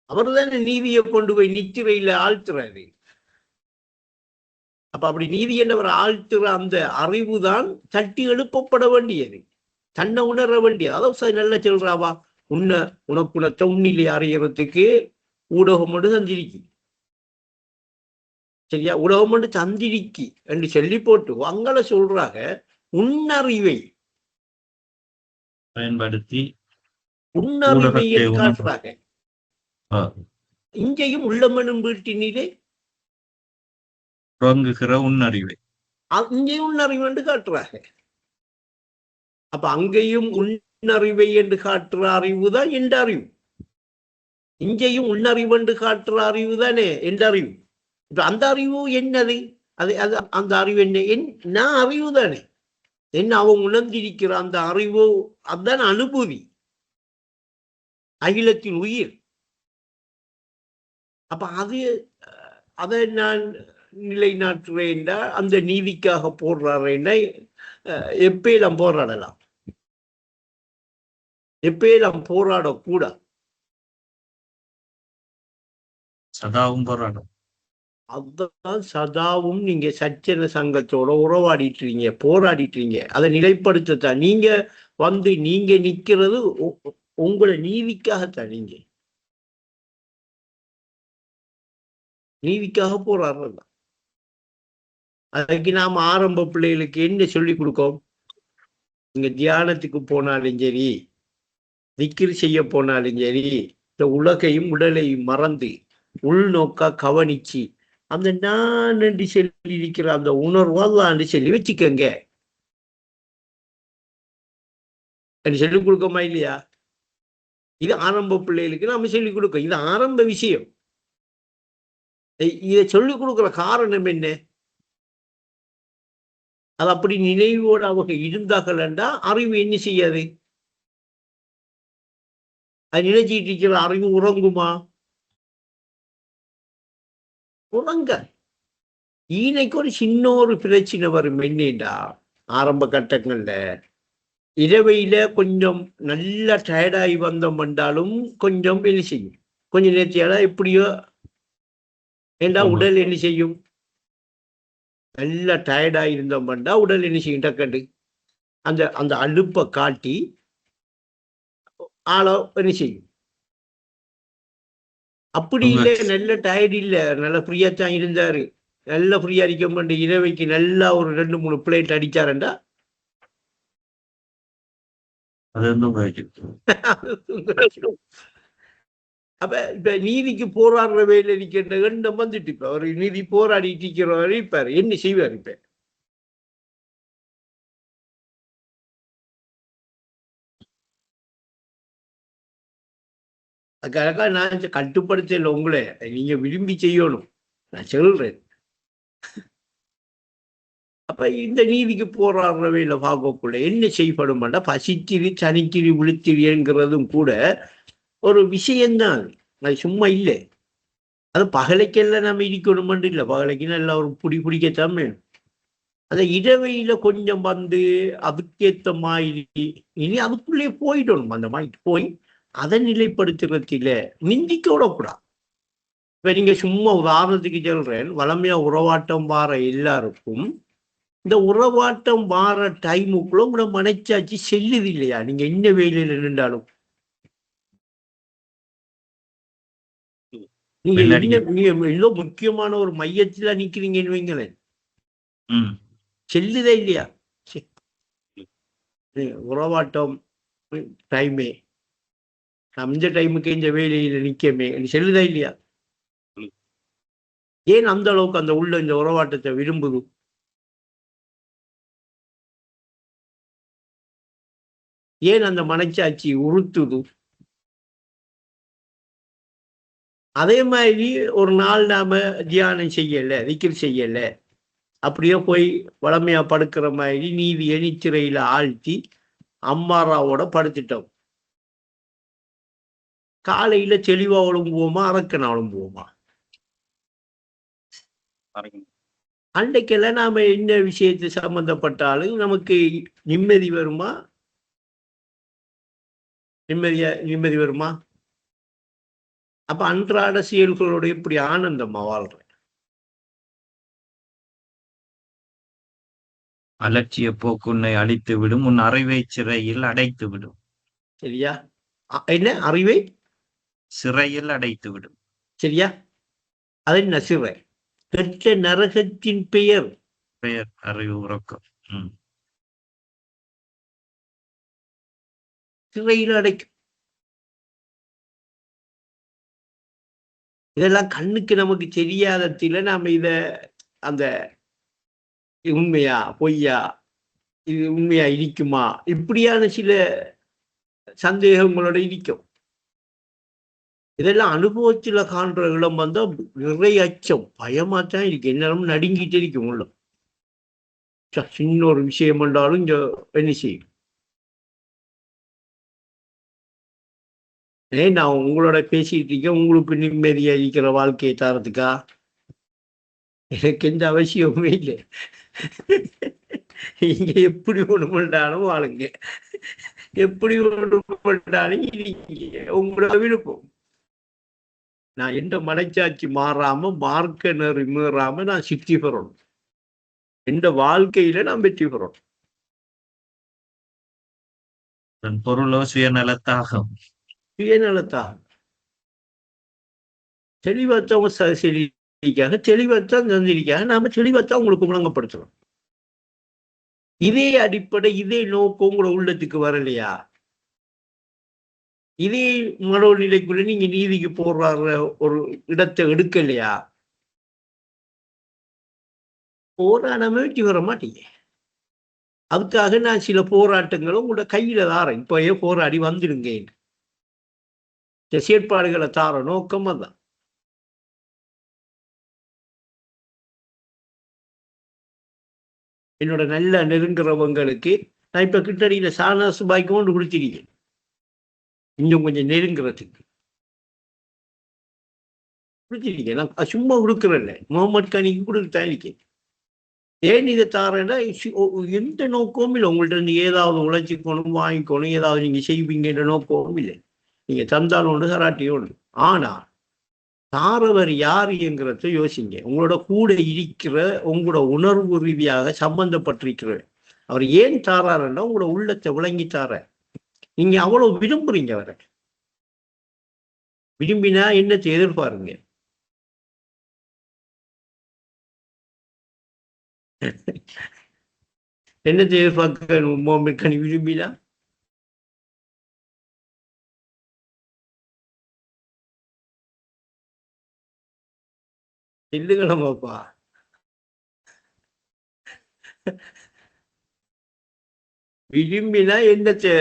அவர்தான் நீதியை கொண்டு போய் நித்திரையில ஆழ்த்துறாரு. அப்ப அப்படி நீதி என்றவர் ஆழ்த்துற அந்த அறிவு தான் தட்டி எழுப்பப்பட வேண்டியது, தன்னை உணர வேண்டியது. அதாவது நல்ல சொல்றாவா, உனக்குணத்தை உன்னிலே அறியறதுக்கு ஊடகம் ஒன்று தந்திரிக்கி, சரியா? ஊடகம் ஒன்று தந்திரிக்கி என்று சொல்லி போட்டு அங்கள சொல்றாங்க, உன்னறிவை பயன்படுத்தி உன்னறிவை காட்டுறாங்க. இங்கேயும் உள்ளமனும் வீட்டினிலே உன்னறிவை, அங்கேயும் உன்னறிவு என்று காட்டுறாங்க. அப்ப அங்கேயும் உன்னறிவை என்று காட்டுற அறிவு தான் என்ற அறிவு, இங்கேயும் உன்னறிவு என்று காட்டுற அறிவு தானே என்ற அறிவு. இப்ப அந்த அறிவு என்னது? அந்த அறிவு என்ன? நான் அறிவு தானே, என்ன அவன் உணர்ந்திருக்கிற அந்த அறிவு, அதுதான் அனுபூதி, அகிலத்தின் உயிர். அப்ப அதை நான் நிலைநாட்டுறேன்டா, அந்த நீதிக்காக போடுறாருன்னா எப்பயும் போராடலாம், எப்பயும் போராடக்கூடாது. சதாவும் போராடும். அதுதான் சதாவும் நீங்க சச்சன சங்கத்தோட உறவாடிட்டுறீங்க, போராடிட்டுறீங்க. அதை நிலைப்படுத்தத்தான் நீங்க நீங்க நிக்கிறது உங்களை நீதிக்காகத்தான். நீதிக்காக போராடுறது. அதுக்கு நாம ஆரம்ப பிள்ளைகளுக்கு என்ன சொல்லி கொடுக்கோம்? நீங்க தியானத்துக்கு போனாலும் சரி, திக்ர் செய்ய போனாலும் சரி, இந்த உலகையும் உடலையும் மறந்து உள்நோக்கா கவனிச்சு அந்த நான் என்று சொல்லி இருக்கிற அந்த உணர்வான்னு சொல்லி வச்சுக்கோங்க. சொல்லி கொடுக்கமா இல்லையா? இது ஆரம்ப பிள்ளைகளுக்கு நம்ம சொல்லிக் கொடுக்கோம். இது ஆரம்ப விஷயம். இதை சொல்லிக் கொடுக்குற காரணம் என்ன? அது அப்படி நினைவோடு அவங்க இருந்தார்கள்டா அறிவு என்ன செய்யாது? அது நினைச்சிட்டு இருக்கிற அறிவு உறங்குமா? உறங்க. இன்னைக்கு ஒரு சின்ன ஒரு பிரச்சனை வரும். என்னடா ஆரம்ப கட்டங்கள்ல இரவையில கொஞ்சம் நல்லா டயர்டாகி வந்தோம் என்றாலும் கொஞ்சம் என்ன செய்யும், கொஞ்சம் நேர்த்தியால எப்படியோ ஏண்டா உடல் என்ன செய்யும்? நல்லா டயர்டாக இருந்தோம்டா உடல் என்ன செய்யும்? டக்கண்டு அந்த அந்த அலுப்பை காட்டி ஆளோ என்ன செய்யும்? அப்படி இல்லை, நல்ல டயர்ட் இல்லை, நல்ல ஃப்ரீயா தான் இருந்தாரு, நல்லா ஃப்ரீயா இருக்க மாட்டேன், இரவைக்கு நல்லா ஒரு 2-3 பிளேட் அடிச்சாருண்டா அப்ப இப்ப நீதிக்கு போராடுற வேலை இருக்கின்ற எண்ணம் வந்துட்டு இப்ப ஒரு நீதி போராடிட்டு இருக்கிறவர் இருப்பாரு, என்ன செய்வார்? இப்ப அதுக்காக நான் கட்டுப்படுத்தல உங்களை, நீங்க விரும்பி செய்யணும், நான் சொல்றேன். அப்ப இந்த நீதிக்கு போராடுற வேலை பார்க்கக்குள்ள என்ன செய்யப்படுமாண்டா, பசித்திரி சனித்திரி விழுத்திரிங்கிறதும் கூட ஒரு விஷயம்தான். அது சும்மா இல்லை. அது பகலைக்கெல்லாம் நம்ம இருக்கணுமென்று இல்லை, பகலைக்கு நல்லா ஒரு பிடிக்கத்தான் வேணும். அந்த இடவையில கொஞ்சம் அதுக்கேற்ற மாதிரி இனி அதுக்குள்ளே போயிடணும். அந்த மாதிரி போய் அதை நிலைப்படுத்துறதுல நிந்திக்க விடக்கூடாது. இப்ப நீங்க சும்மா உதாரணத்துக்கு சொல்றேன், வளமையா உறவாட்டம் வார எல்லாருக்கும் இந்த உறவாட்டம் வார டைமுக்குள்ள உங்களோட மனச்சாட்சி செல்லுது இல்லையா? நீங்க என்ன வேலையில நின்றாலும் நீங்க ஏதோ முக்கியமான ஒரு மையத்துல நிக்கிறீங்கன்னு வைங்களேன், செல்லுதே இல்லையா? உறவாட்டம் டைமே இந்த டைமுக்கு இந்த வேலையில நிக்கமே செல்லுதா இல்லையா? ஏன் அந்த அளவுக்கு அந்த உள்ள இந்த உறவாட்டத்தை விரும்புது? ஏன் அந்த மனச்சாட்சி உறுத்துது? அதே மாதிரி ஒரு நாள் நாம தியானம் செய்யல, திக்ர் செய்யல, அப்படியே போய் வளமையா படுக்கிற மாதிரி நீதியை நித்திரையில ஆழ்த்தி அம்மாராவோட படுத்துட்டோம். காலையில தெளிவா ஒழுங்குவோமா, அரக்கனா ஒழுங்குவோமா? அன்றைக்கெல்லாம் நாம என்ன விஷயத்து சம்பந்தப்பட்டாலும் நமக்கு நிம்மதி வருமா? நிம்மதி வருமா? அப்ப அன்றாட செயல்களோட இப்படி ஆனந்தமா வாழ்றேன். அலட்சிய போக்குன்னை அழித்து விடும், உன் அறிவை சிறையில் அடைத்து விடும். சரியா? என்ன அறிவை சிறையில் அடைத்து விடும். சரியா? அது என்ன சிறை? கெட்ட நரகத்தின் பெயர் அறிவு உறக்கம். சிறையில் அடைக்கும். இதெல்லாம் கண்ணுக்கு நமக்கு தெரியாததில நாம இத அந்த உண்மையா பொய்யா, இது உண்மையா இருக்குமா, இப்படியான சில சந்தேகங்களோட இருக்கும். இதெல்லாம் அனுபவத்துல காண்ற இடம் நிறைய அச்சம், பயமா தான் இருக்கு. என்னாலும் நடுங்கிட்டே இருக்கும் உள்ள. சின்ன ஒரு விஷயம் என்றாலும் இங்க என்ன செய்யும்? நான் உங்களோட பேசிட்டு இருக்கேன், உங்களுக்கு நிம்மதியா இருக்கிற வாழ்க்கையை தரத்துக்கா? எனக்கு எந்த அவசியமுமே இல்லை. நீங்க எப்படி ஒண்ணு பண்ணாலும் வாழுங்க, எப்படி ஒண்ணு பண்ணாலும் உங்களோட விருப்பம். நான் எந்த மனச்சாட்சி மாறாம மார்க்க நெறி மீறாம நான் சித்தி பெறணும். எந்த வாழ்க்கையில நான் வெற்றி பெறணும். பொருளோ சுயநலத்தாகும். சுயநலத்தாக தெளிவற்றவங்க செழிக்காக தெளிவற்றான் தந்திரிக்காக நாம தெளிவற்றா உங்களுக்கு முழங்கப்படுத்தணும். இதே அடிப்படை இதே நோக்கம் உங்களோட உள்ளத்துக்கு வரலையா? இதே மனோநிலைக்குள்ள நீங்க நீதிக்கு போடுற ஒரு இடத்தை எடுக்கலையா? போராடாம வெற்றி வர மாட்டீங்க. அதுக்காக நான் சில போராட்டங்களும் உங்களோட கையில தாரேன். இப்பயே போராடி வந்துடுங்க. செயற்பாடுகளை தார நோக்கம் அதான். என்னோட நல்ல நெருங்குறவங்களுக்கு நான் இப்ப கிட்டடியில சானாசு பாய்க்கு கொண்டு கொடுத்திருக்கேன். இன்னும் கொஞ்சம் நெருங்குறதுக்கு கொடுத்திருக்கேன். நான் சும்மா கொடுக்குறேன்ல, முகமது கானிக்கு கொடுத்துதான் இருக்கேன். ஏன் இதை தாரேன்னா எந்த நோக்கமும் இல்லை. உங்கள்ட்ட இருந்து ஏதாவது உழைச்சிக்கணும், வாங்கிக்கணும், ஏதாவது நீங்க செய்வீங்கன்ற நோக்கமும் இல்லை. நீங்க தந்தாலும் ஒன்று தராட்டியும் ஒன்று. ஆனா தாரவர் யாருங்கிறத யோசிங்க. உங்களோட கூட இருக்கிற உங்களோட உணர்வு ரீதியாக சம்பந்தப்பட்டிருக்கிற அவர் ஏன் தாராருன்னா உங்களோட உள்ளத்தை விளங்கி தார. நீங்க அவ்வளவு விரும்புறீங்க அவரை. விரும்பினா என்னத்தை எதிர்பாருங்க. என்னத்தை எதிர்பார்க்க நீ விரும்பினா இல்லைங்களப்பாப்பா. விரும்பினா என்னத்தை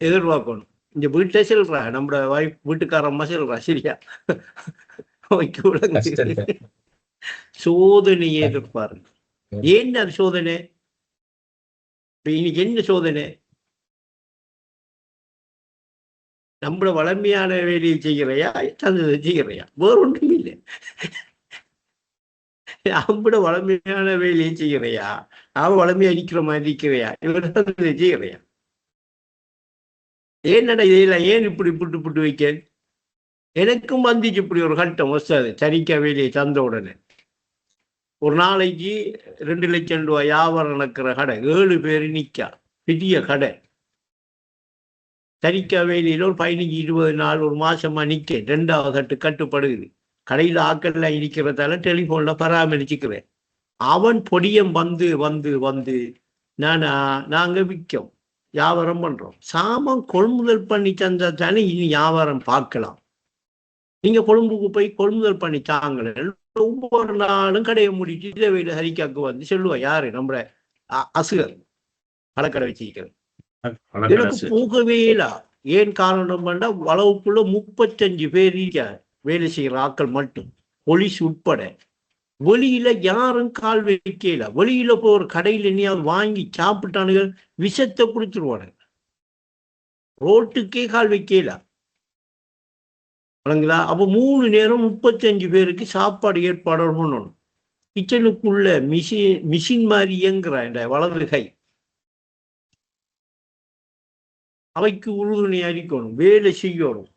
எதிர்பார்க்கணும். இந்த வீட்டை சொல்றா, நம்மட வீட்டுக்காரம்மா சொல்றா, சரியா? சோதனையை எதிர்பாருங்க. ஏன் அது சோதனை? இன்னைக்கு என்ன சோதனை? நம்மள வளமையான வேலையை செய்கிறையா, தந்ததை செய்கிறையா? வேற ஒன்றும் இல்லை. நம்மட வளமையான வேலையை செய்கிறையா, அவன் வளமையா இருக்கிற மாதிரி இருக்கிறையா, இவன் தந்ததை செய்கிறையா? ஏன்னடா இதெல்லாம் ஏன் இப்படி புட்டு புட்டு வைக்க? எனக்கும் வந்துச்சு இப்படி ஒரு கட்டம் வசாது. சரிக்கா வேலையை தந்த உடனே ஒரு நாளைக்கு 2 லட்சம் ரூபாய் வியாபாரம் நடக்கிற கடை, 7 பேர் நிக்கா, பெரிய கடை. சரிக்கா வேலையில ஒரு 15-20 நாள், ஒரு மாசமா நிக்க. 2வது கட்டு கட்டுப்படுது. கடையில் ஆக்கள்லாம் இருக்கிறதால டெலிபோன்ல பராமரிச்சுக்கிறேன். அவன் பொடியம் வந்து வந்து வந்து நாங்க விற்கும் வியாபாரம் பண்றோம். சாமான் கொள்முதல் பண்ணி தந்தா தானே இனி வியாபாரம் பார்க்கலாம். நீங்க கொழும்புக்கு போய் கொள்முதல் பண்ணி தாங்களே. ஒவ்வொரு நாளும் கடையை முடிச்சு இதை வீடு ஹரிக்காக்கு வந்து சொல்லுவா, யாரு நம்ம அசுகர் பழக்கடை வச்சிருக்கிறது. எனக்கு போகவே இல்லை. ஏன் காரணம் பண்ணா வளவுக்குள்ள 35 பேர் வேலை செய்யற ஆட்கள் மட்டும், போலீஸ் உட்பட. வெளியில யாரும் கால் வைக்கல. வெளியில போய் ஒரு கடையில் என்னையாவது வாங்கி சாப்பிட்டானுங்க, விஷத்தை குடிச்சிருவானுங்க. ரோட்டுக்கே கால் வைக்கல. அப்ப 3 நேரம் 35 பேருக்கு சாப்பாடு ஏற்பாடு பண்ணணும். கிச்சனுக்குள்ள மிஷின் மாதிரி இயங்குற இந்த வலது கை அவைக்கு உறுதுணை அளிக்கணும், வேலை செய்யணும்.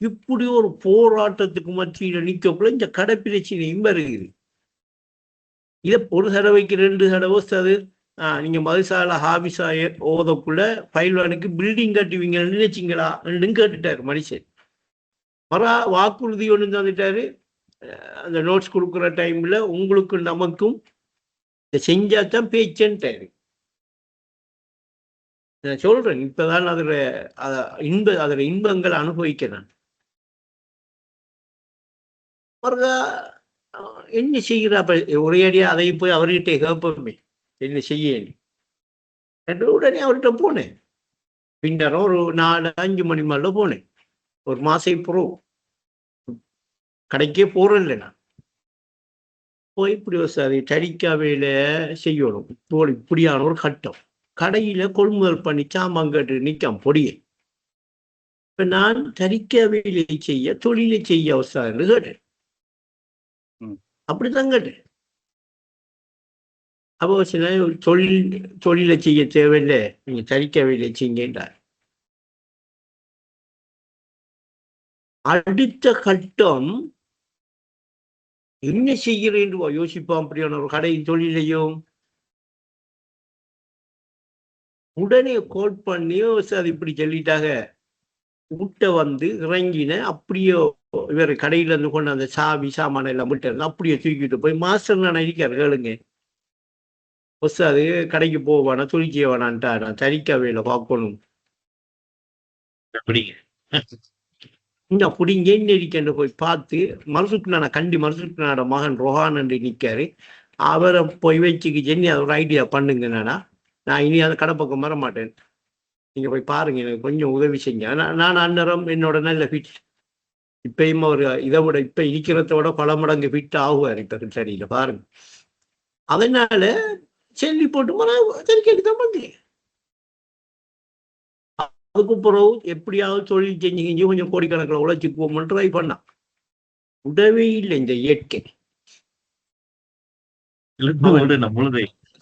இப்படி ஒரு போராட்டத்துக்கு மத்தியில நிக்கக்குள்ள இந்த கடை பிரச்சனையும் வருகிறது. இதை ஒரு தடவைக்கு 2 தடவை அது நீங்க மதுசால ஹாபிஸா ஓதக்குள்ள பயில்வானுக்கு பில்டிங் கட்டுவீங்கன்னு நினைச்சிங்களா கேட்டுட்டாரு மனுஷன். வாக்குறுதி ஒன்று தந்துட்டாரு. அந்த நோட்ஸ் கொடுக்குற டைம்ல உங்களுக்கும் நமக்கும் செஞ்சாதான் பேச்சுன்ட்டாரு. நான் சொல்றேன், இப்பதான் அதோட இன்பங்கள் அனுபவிக்கிறேன். என்ன செய்கிற? அப்ப ஒரே அடியா அதையும் போய் அவர்கிட்ட கேட்போமே என்ன செய்ய. உடனே அவர்கிட்ட போனேன். பின்னரும் ஒரு 4-5 மணி மேல போனேன். ஒரு மாசம் புறம் கடைக்கே போறேன்ல. நான் போய் இப்படி சாரி தரிக்காவையில செய்யணும். இப்படியான ஒரு கட்டம். கடையில கொள்முதல் பண்ணி சாமான் கேட்டு நிற்காம பொடியை. இப்ப நான் தரிக்காவையில செய்ய தொழிலை செய்ய அவசரம் கேட்டேன். அப்படித்தான் கேட்டேன். அப்போ சில தொழிலை செய்ய தேவையில்லை, நீங்க தரிக்காவையில செய்கின்றார். அடுத்த கட்டம் என்ன செய்கிறேன் யோசிப்பான். அப்படியான ஒரு கடையின் தொழிலையும் உடனே கோட் பண்ணி அது இப்படி சொல்லிட்டாங்க. விட்ட வந்து இறங்கின அப்படியே இவர் கடையில இருந்து கொண்டு அந்த சாவி சாமான எல்லாம் விட்டு அப்படியே தூக்கிட்டு போய் மாஸ்டர் நான் இருக்காரு கேளுங்க. அது கடைக்கு போவானா துணிக்க வேணான்ட்டா நான் தரிக்க வேலை பார்க்கணும். இன்னும் பிடிங்க என்ன இருக்கேன்னு போய் பார்த்து மருசுக்குனான கண்டி மருசுக்குனாட மகன் ரொஹான் என்று நிற்காரு. அவரை போய் வச்சுக்கு சென்னி அதை ஒரு ஐடியா பண்ணுங்க. நான் இனி அந்த கடை பக்கம் வர மாட்டேன். நீங்க போய் பாருங்க, எனக்கு கொஞ்சம் உதவி செய்யுங்க. நான் அந்நேரம் என்னோட நல்ல ஃபிட் இப்பயும் ஒரு இதை விட இப்ப இருக்கிறத விட பல மடங்கு ஃபிட் ஆகுவார் இப்ப சரியில்லை பாருங்க. அதனால செல்லி போட்டு சரி கேட்டுதான் பண்ணேன். அதுக்கு பிறகு எப்படியாவது தொழில் செஞ்சு செஞ்சு கொஞ்சம் கோடிக்கணக்கில் உழைச்சி போகணும்னு ட்ரை பண்ணான். உடவே இல்லை இந்த இயற்கை.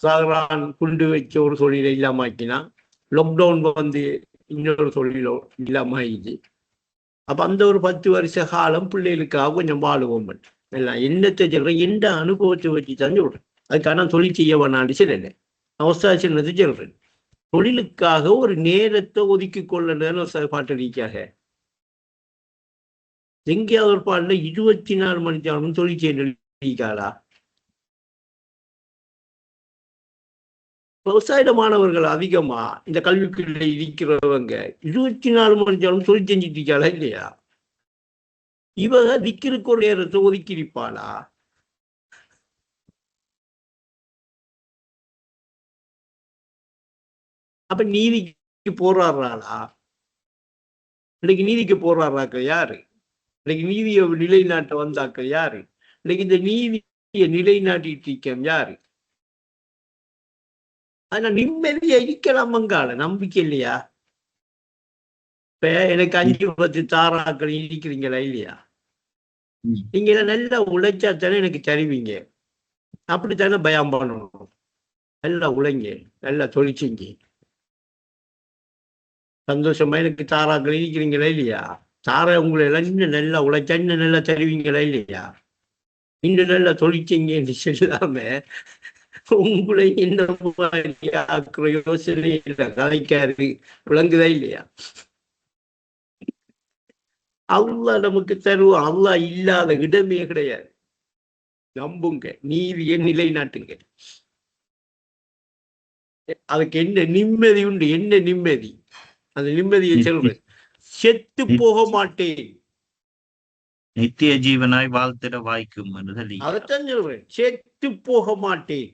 சாகரான் குண்டு வச்ச ஒரு தொழிலை இல்லாம ஆக்கினான். லாக்டவுன் வந்து இன்னொரு தொழிலோ இல்லாம ஆயிடுச்சு. அப்ப அந்த ஒரு 10 வருஷ காலம் பிள்ளைகளுக்காக கொஞ்சம் வாழுவோம். எல்லாம் என்னத்தை சொல்றேன், எந்த அனுபவத்தை வச்சு தான் சொல்றேன். அதுக்கான தொழில் செய்ய வேணான்னு சொல்லலை, அவசாசினது சொல்றேன். தொழிலுக்காக ஒரு நேரத்தை ஒதுக்கி கொள்ளணும்னு பாட்டடிக்காக எங்கேயாவது ஒரு பாடல 24 மணி நேரம் தொழில் செய்யறா. விவசாய மாணவர்கள் அதிகமா இந்த கல்விக்குள்ள இருக்கிறவங்க 24 மணி நேரம் தொழில் செஞ்சுட்டு இருக்காளா இல்லையா? இவங்க திக்கிருக்கு ஒரு நேரத்தை ஒதுக்கி இருப்பாளா? அப்ப நீதிக்கு போராடுறாளா? இன்னைக்கு நீதிக்கு போராடுறாக்கள் யாரு? இன்னைக்கு நீதியை நிலைநாட்ட வந்தாக்கள் யாரு? இன்னைக்கு இந்த நீதியை நிலைநாட்டிட்டு இருக்கோம் யாரு? ஆனா நிம்மதியா இருக்கலாம் மங்கால நம்பிக்கை இல்லையா? இப்ப எனக்கு 5-10 தாராக்கள் இருக்கிறீங்களா இல்லையா? நீங்க நல்லா உழைச்சாத்தானே எனக்கு தருவீங்க. அப்படித்தானே பயம் பண்ணணும். நல்லா உழைங்க, நல்லா தொழிற்சிங்க, சந்தோஷமா எனக்கு தாராக்கள் இருக்கிறீங்களா இல்லையா? தாரா உங்களை எல்லாம் இன்னும் நல்லா உழைச்சா இன்னும் நல்லா தருவீங்களா இல்லையா? இன்னும் நல்லா தொழிற்சிங்க என்று சொல்லாம உங்களை என்ன ஆக்குற யோசனை இல்லை, கதைக்காரு. விளங்குதா இல்லையா? அல்லாஹ் நமக்கு தருவோம். அல்லாஹ் இல்லாத இடமே கிடையாது. நம்புங்க, நீதியை நிலைநாட்டுங்க. அதுக்கு என்ன நிம்மதி உண்டு? என்ன நிம்மதி? அந்த நிம்மதியை சொல்றேன். செத்து போக மாட்டேன், நித்திய ஜீவனாய் வாழ்த்திட வாய்க்கும். அதைத்தான் சொல்றேன். செத்து போக மாட்டேன்.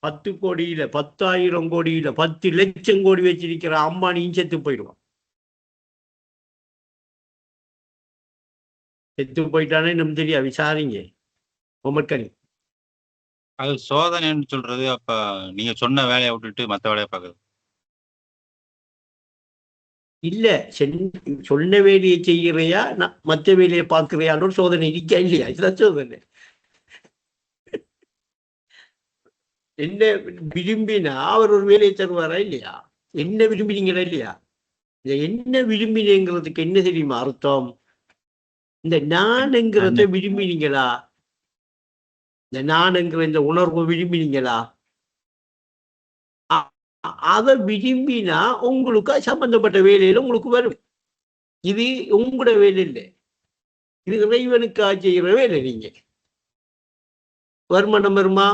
10 கோடியில 10,000 கோடியில 10 லட்சம் கோடி வச்சிருக்கிற அம்பானியும் செத்து போயிடுவான். செத்து போயிட்டானே நம்ம தெரியா? விசாரிங்க உமக்கணி. அது சோதனைன்னு சொல்றது. அப்ப நீங்க சொன்ன வேலையை விட்டுட்டு மத்த வேலையை பார்க்குறது இல்ல. சொன்ன வேலையை செய்கிறையா மற்ற வேலையை பார்க்கிறையான்னு ஒரு சோதனை இருக்கா இல்லையா? இதுதான் சோதனை. என்ன விரும்பினா அவர் ஒரு வேலையை தருவாரா இல்லையா? என்ன விரும்பினீங்களா இல்லையா? இந்த என்ன விரும்பினேங்கிறதுக்கு என்ன தெரியுமா அர்த்தம்? இந்த நான்ங்கிறத விரும்பினீங்களா? இந்த நான்ங்கிற இந்த உணர்வு விரும்பினீங்களா? அதை விரும்பினா உங்களுக்கு சம்பந்தப்பட்ட வேலையில உங்களுக்கு வரும். இது உங்களோட வேலை இல்லை, இது இறைவனுக்காக செய்கிற வேலை. நீங்க வருமானம் வருமா?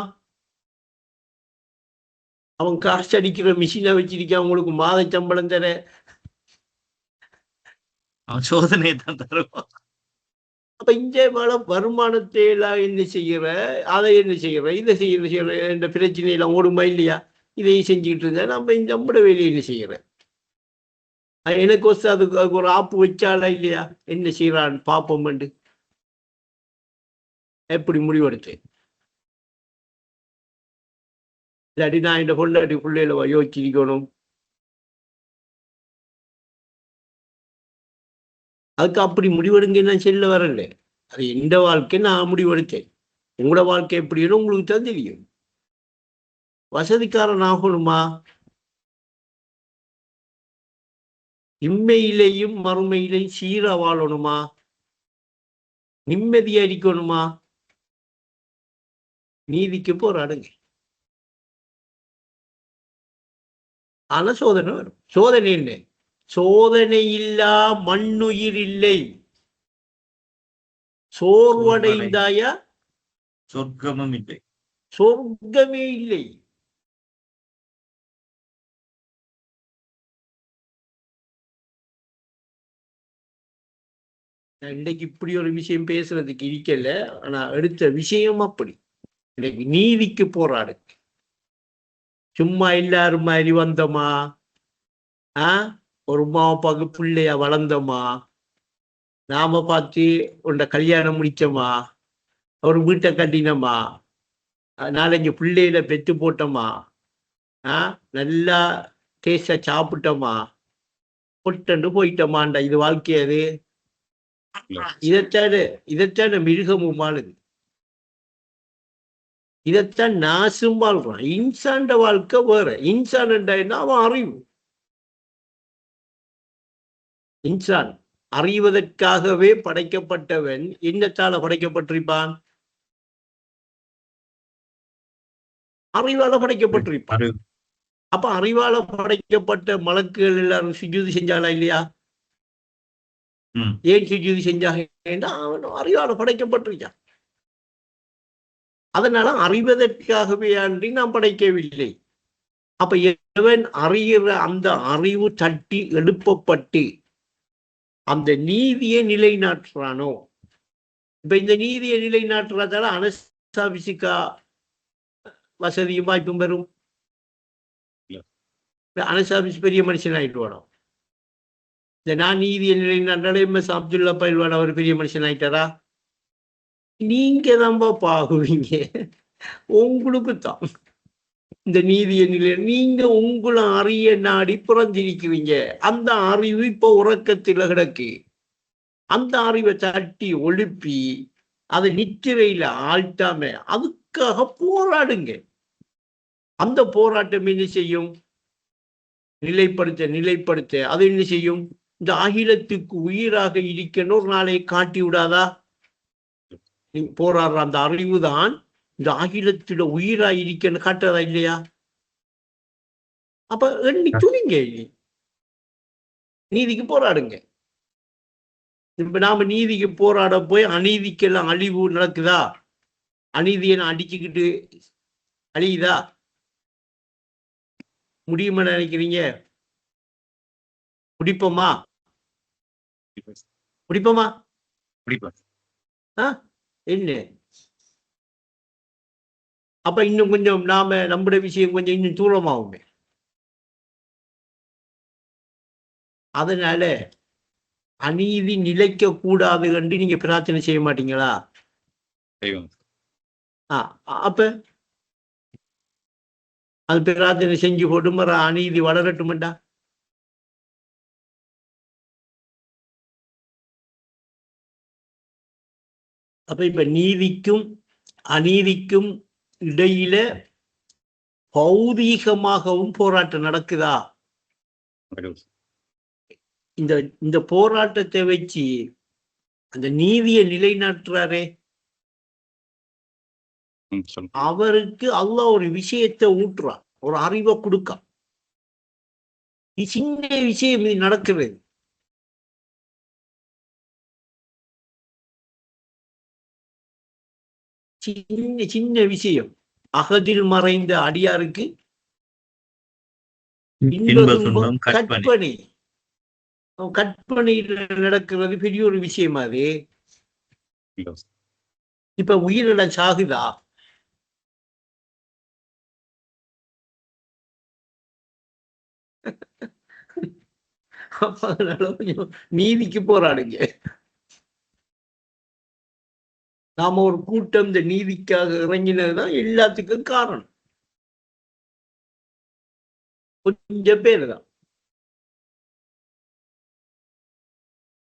அவன் காசு அடிக்கிற மிஷினை வச்சிருக்கான், உங்களுக்கு மாத சம்பளம் தர. அவன் சோதனை தான் தருவான். அப்ப இந்த வருமானத்தை எல்லாம் என்ன செய்கிற, அதை என்ன செய்கிற, இதை செய்கிற என்ற பிரச்சனையெல்லாம் ஓடுமா இல்லையா? இதையும் செஞ்சுக்கிட்டு இருந்தா நம்ம இந்த நம்மட வேலையை என்ன செய்கிறேன். எனக்கு அதுக்கு ஒரு ஆப்பு வச்சாலா இல்லையா? என்ன செய்யறான்னு பார்ப்போம். எப்படி முடிவெடுத்தேன்? இல்லாட்டி நான் இந்த பொண்டாட்டி பிள்ளையில யோசிச்சிருக்கணும். அதுக்கு அப்படி முடிவெடுங்க நான் செல்ல வரல. அது எந்த வாழ்க்கை நான் முடிவெடுத்தேன். உங்களோட வாழ்க்கை எப்படின்னு உங்களுக்கு தான் தெரியும். வசதிக்காரன் ஆகணுமா? இம்மையிலையும் மறுமையிலையும் சீரா வாழணுமா? நிம்மதியா இருக்கணுமா? நீதிக்கு போராடுங்க. ஆனா சோதனை வரும். சோதனை என்ன? சோதனை இல்லா மண்ணுயிர் இல்லை. சோர்வடைந்தாயா சொர்க்கமும் இல்லை. சொர்க்கமே இல்லை. இன்றைக்கு இப்படி ஒரு விஷயம் பேசுறதுக்கு இருக்கல. ஆனா எடுத்த விஷயம் அப்படி. இன்னைக்கு நீதிக்கு போராடு. சும்மா எல்லாரும் மாதிரி வந்தோமா, ஒரு உமா அப்பாவுக்கு பிள்ளையா வளர்ந்தோமா, நாம பார்த்து உண்ட கல்யாணம் முடிச்சோமா, ஒரு வீட்டை கட்டினோமா, நாலஞ்சு பிள்ளையில பெற்று போட்டோமா, நல்லா டேஸ்டா சாப்பிட்டோமா, பொட்டண்டு போயிட்டோமாண்டா. இது வாழ்க்கையாது. இதைத்தான மிருகமும் வாழுது. இதைத்தான் நாசும் வாழ்றான். இன்சான் வாழ்க்கை வேற. இன்சான் என்ன? அவன் அறிவு. இன்சான் அறிவதற்காகவே படைக்கப்பட்டவன் என்னத்தால படைக்கப்பட்டிருப்பான்? அறிவால படைக்கப்பட்டிருப்பான். அப்ப அறிவால படைக்கப்பட்ட மலக்குகள் எல்லாரும் சுஜூதி செஞ்சாலா இல்லையா? ஏன் சுஜூதி செஞ்சாங்க? அவன் அறிவால படைக்கப்பட்டிருக்கான். அதனால அறிவதற்காகவே அன்றி நாம் படைக்கவில்லை. அப்ப எவன் அறிகிற அந்த அறிவு தட்டி எழுப்பப்பட்டு அந்த நீதியை நிலைநாட்டுறானோ, இப்ப இந்த நீதியை நிலைநாட்டுறதால அனசா பிசிகா வசதியும் வாய்ப்பும் பெறும். அனசா பெரிய மனுஷன் ஆயிட்டு வேணும். இந்த நான் நீதியை நிலைநாட்டாலே எம்.எஸ். அப்துல்லா பயில்வான் அவர் பெரிய மனுஷன் ஆயிட்டாரா? நீங்க தான் பாகுவீங்க. உங்களுக்கு தான் இந்த நீதிய நிலை. நீங்க உங்களை அறிய நாடி புறந்திருக்கிறீங்க. அந்த அறிவு இப்ப உறக்கத்துல கிடக்கு. அந்த அறிவை தட்டி ஒழுப்பி அதை நித்திரையில ஆழ்த்தாம அதுக்காக போராடுங்க. அந்த போராட்டம் என்ன செய்யும்? நிலைப்படுத்த அது என்ன செய்யும்? இந்த அகிலத்துக்கு உயிராக இருக்கணும் ஒரு நாளை காட்டி விடாதா? போராடுற அந்த அறிவு தான் இந்த அகிலத்தில உயிரா இருக்கன்னு காட்டுறதா இல்லையா? அப்ப எண்ணி துணிங்க, நீதிக்கு போராடுங்க. இப்ப நாம நீதிக்கு போராட போய் அநீதிக்கெல்லாம் அழிவு நடக்குதா? அநீதியை அடிச்சுக்கிட்டு அழியுதா? முடியுமா நினைக்கிறீங்க? முடிப்போமா? என்ன அப்ப இன்னும் கொஞ்சம் நாம நம்முடைய விஷயம் கொஞ்சம் இன்னும் தூரமாகுமே. அதனால அநீதி நிலைக்க கூடாது என்று நீங்க பிரார்த்தனை செய்ய மாட்டீங்களா? அப்ப அது பிரார்த்தனை செஞ்சு போட்டு மற அநீதி வளரட்டும்டா. அப்ப இப்ப நீதிக்கும் அநீதிக்கும் இடையில பௌதீகமாகவும் போராட்டம் நடக்குதா? இந்த போராட்டத்தை வச்சு அந்த நீதியை நிலைநாட்டுறாரே அவருக்கு அல்லாஹ் ஒரு விஷயத்தை ஊட்டுறான், ஒரு அறிவை கொடுக்க. சின்ன விஷயம் இது நடக்குது. சின்ன சின்ன விஷயம் அகதில் மறைந்த அடியாருக்கு கற்பனை கற்பனையில் நடக்கிறது பெரிய ஒரு விஷயம். அது இப்ப உயிரிழம் சாகுதா? அதனால கொஞ்சம் நீதிக்கு போராடுங்க. நாம ஒரு கூட்டம் இந்த நீதிக்காக இறங்கினதுதான் எல்லாத்துக்கும் காரணம். கொஞ்சம் பேர் தான்.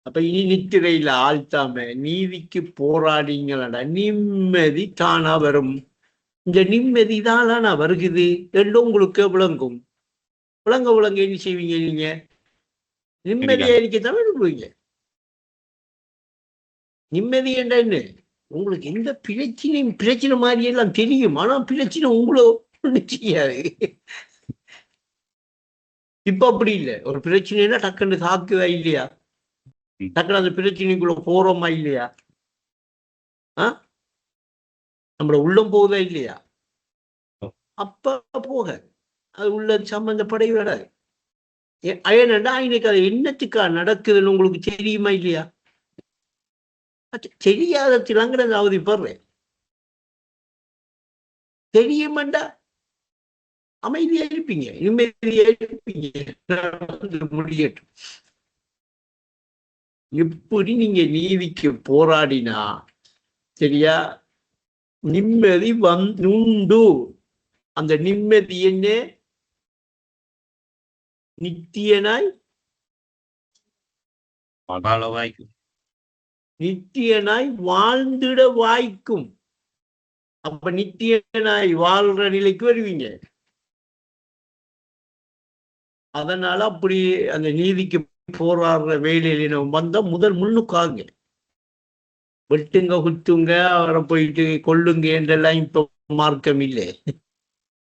அப்ப இனி நித்திரையில ஆழ்த்தாம நீதிக்கு போராடிங்களா நிம்மதி தானா வரும். இந்த நிம்மதி தானா வருகுது என்று உங்களுக்கு விளங்கும். விளங்க என்ன செய்வீங்க? நீங்க நிம்மதியா இருக்கத்தான் விரும்புவீங்க. நிம்மதி என்ற என்ன? உங்களுக்கு எந்த பிரச்சனையும் பிரச்சனை மாதிரி எல்லாம் தெரியும். ஆனா பிரச்சனை உங்களை ஒண்ணும் செய்யாது. இப்ப அப்படி இல்லை. ஒரு பிரச்சனைனா டக்குன்னு தாக்குதா இல்லையா? டக்குனு அந்த பிரச்சனைக்குள்ள போறோமா இல்லையா? நம்மள உள்ளம் போகுதா இல்லையா? அப்ப போக அது உள்ள சம்பந்தப்படவே வராது. ஏனண்டா இன்னைக்கு அது என்னத்துக்கா நடக்குதுன்னு உங்களுக்கு தெரியுமா இல்லையா? தெரியாத திலங்கிறது அவதிப்படுறேன். தெரியுமாண்டா அமைதியா இருப்பீங்க, நிம்மதியா இருப்பீங்க. முடியட்டும். எப்படி நீங்க நீதிக்கு போராடினா சரியா நிம்மதி உண்டு. அந்த நிம்மதி என்ன? நித்தியனாய் நித்தியனாய் வாழ்ந்திட வாய்க்கும். அப்ப நித்தியனாய் வாழ்ற நிலைக்கு வருவீங்க. அதனால அப்படி அந்த நீதிக்கு போராடுற வேலையில நம்ம வந்தா முதல் முன்னுக்காங்க. வெட்டுங்க குத்துங்க அவரை போயிட்டு கொள்ளுங்க என்றெல்லாம் இப்ப மார்க்கம் இல்லை.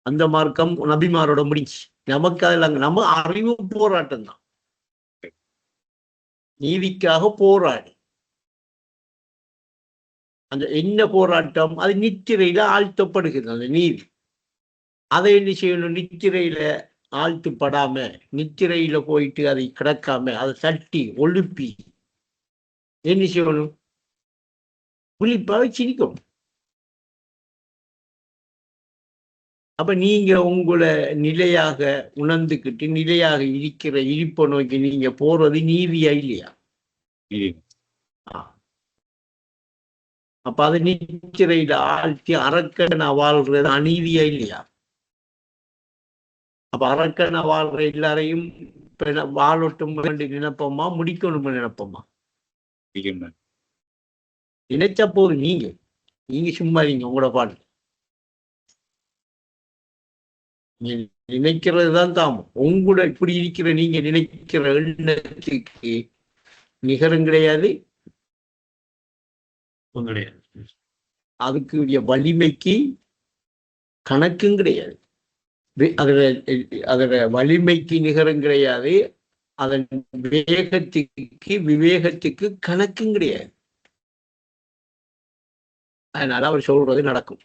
அந்த மார்க்கம் நபிமாரோட முடிச்சு. நமக்கு அதில் நம்ம அறிவு போராட்டம் தான். நீதிக்காக போராடி அந்த என்ன போராட்டம்? அது நித்திரையில ஆழ்த்தப்படுகிறது அந்த நீதி. அதை என்ன செய்யணும்? நித்திரையில ஆழ்த்துப்படாம நித்திரையில போயிட்டு அதை கிடக்காம அதை தட்டி ஒழுப்பி என்ன செய்யணும்? விழிப்பாக சிரிக்கும். அப்ப நீங்க உங்களை நிலையாக உணர்ந்துக்கிட்டு நிலையாக இருக்கிற இருப்பை நோக்கி நீங்க போறது நீதியா இல்லையா? அப்ப அது நித்திரையில ஆழ்த்தி அரக்கனை வாழ்றது அநீதியா இல்லையா? அப்ப அரக்கனை வாழ்ற எல்லாரையும் வாழட்டும் நினைப்போமா, முடிக்கணும் நினைப்போமா? நினைச்ச போது நீங்க சும்மா இருங்க உங்களோட பாட்டு. நினைக்கிறது தான் தாமம். உங்களோட இப்படி இருக்கிற நீங்க நினைக்கிற எண்ணத்துக்கு நிகரம் கிடையாது. அதுக்கு வலிமைக்கு கணக்கும் கிடையாது. அதோட வலிமைக்கு நிகரம் கிடையாது. அதன் வேகத்துக்கு விவேகத்துக்கு கணக்கும் கிடையாது. அதனால அவர் சொல்றது நடக்கும்.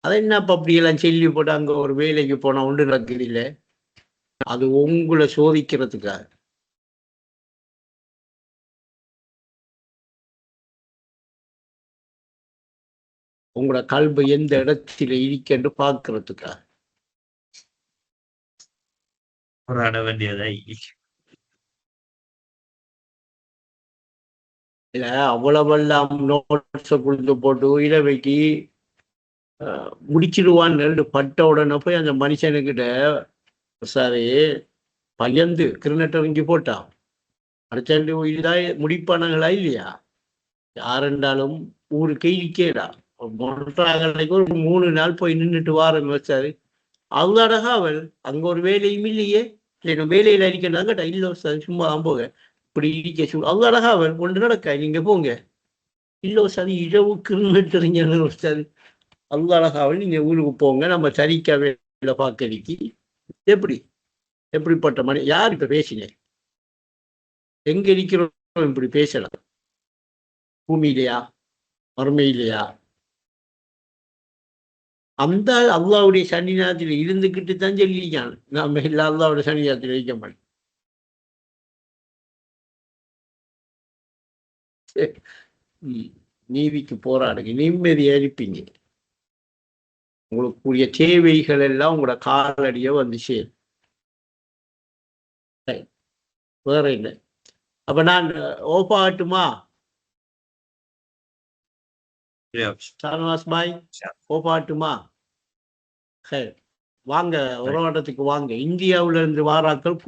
அதை என்ன இப்ப அப்படியெல்லாம் சொல்லி போட்டு அங்க ஒரு வேலைக்கு போனா ஒன்று நடக்குது இல்லை. அது உங்களை சோதிக்கிறதுக்காக. உங்களோட கல்வி எந்த இடத்துல இருக்கென்று பார்க்கறதுக்காக போராட வேண்டியதை இல்ல. அவ்வளவெல்லாம் நோட்ஸை கொடுத்து போட்டு இதை வைக்கி முடிச்சிடுவான்னு பட்ட உடனே போய் அந்த மனுஷனுக்கிட்ட சாரி பயந்து கிரினட்டறிஞ்சி போட்டான். அடுத்தாண்டு இதாக முடிப்பானாங்களா இல்லையா? யாருண்டாலும் ஊருக்கு இருக்கேடா மொன்றாங்களுக்கு ஒரு 3 நாள் போய் நின்றுட்டு வாரம் வச்சாரு. அவ்வளோ அவள் அங்க ஒரு வேலையும் இல்லையே. வேலையில இருக்கேன் கேட்டா இல்லை சார் சும்மா தான் போக இப்படி இருக்க அவ்வளோ அவள் ஒன்று நடக்க நீங்க போங்க. இல்லை சார் இரவு கிரினட்டறிஞ்சானு சார் அவ்வளோ நீங்க ஊருக்கு போங்க, நம்ம சரிக்கா வேலை பார்க்கறதுக்கு. எப்படிப்பட்ட மணி யார் இப்ப பேசினேன்? எங்க இருக்கிறோம் இப்படி பேசலாம்? பூமியிலையா மறுமையிலையா? அந்த அல்லாவுடைய சன்னிதானத்தில் இருந்துகிட்டு தான் சொல்லியிருக்கான். நாம எல்லா அல்லாவுடைய சன்னிதானத்தில் இருக்க மாட்டோம். நீதிக்கு போராடுங்க, நிம்மதியா இருப்பீங்க. உங்களுக்குரிய தேவைகள் எல்லாம் உங்களோட காலடிய வந்து சேரும். வேற இல்லை. அப்ப நான் ஓப்பா ஆட்டுமா? ஷானவாஸ் பாய் ஓப்பா ஆட்டுமா? வாங்க உறவாட்டத்துக்கு வாங்க. இந்தியாவில இருந்து வாராக்கள்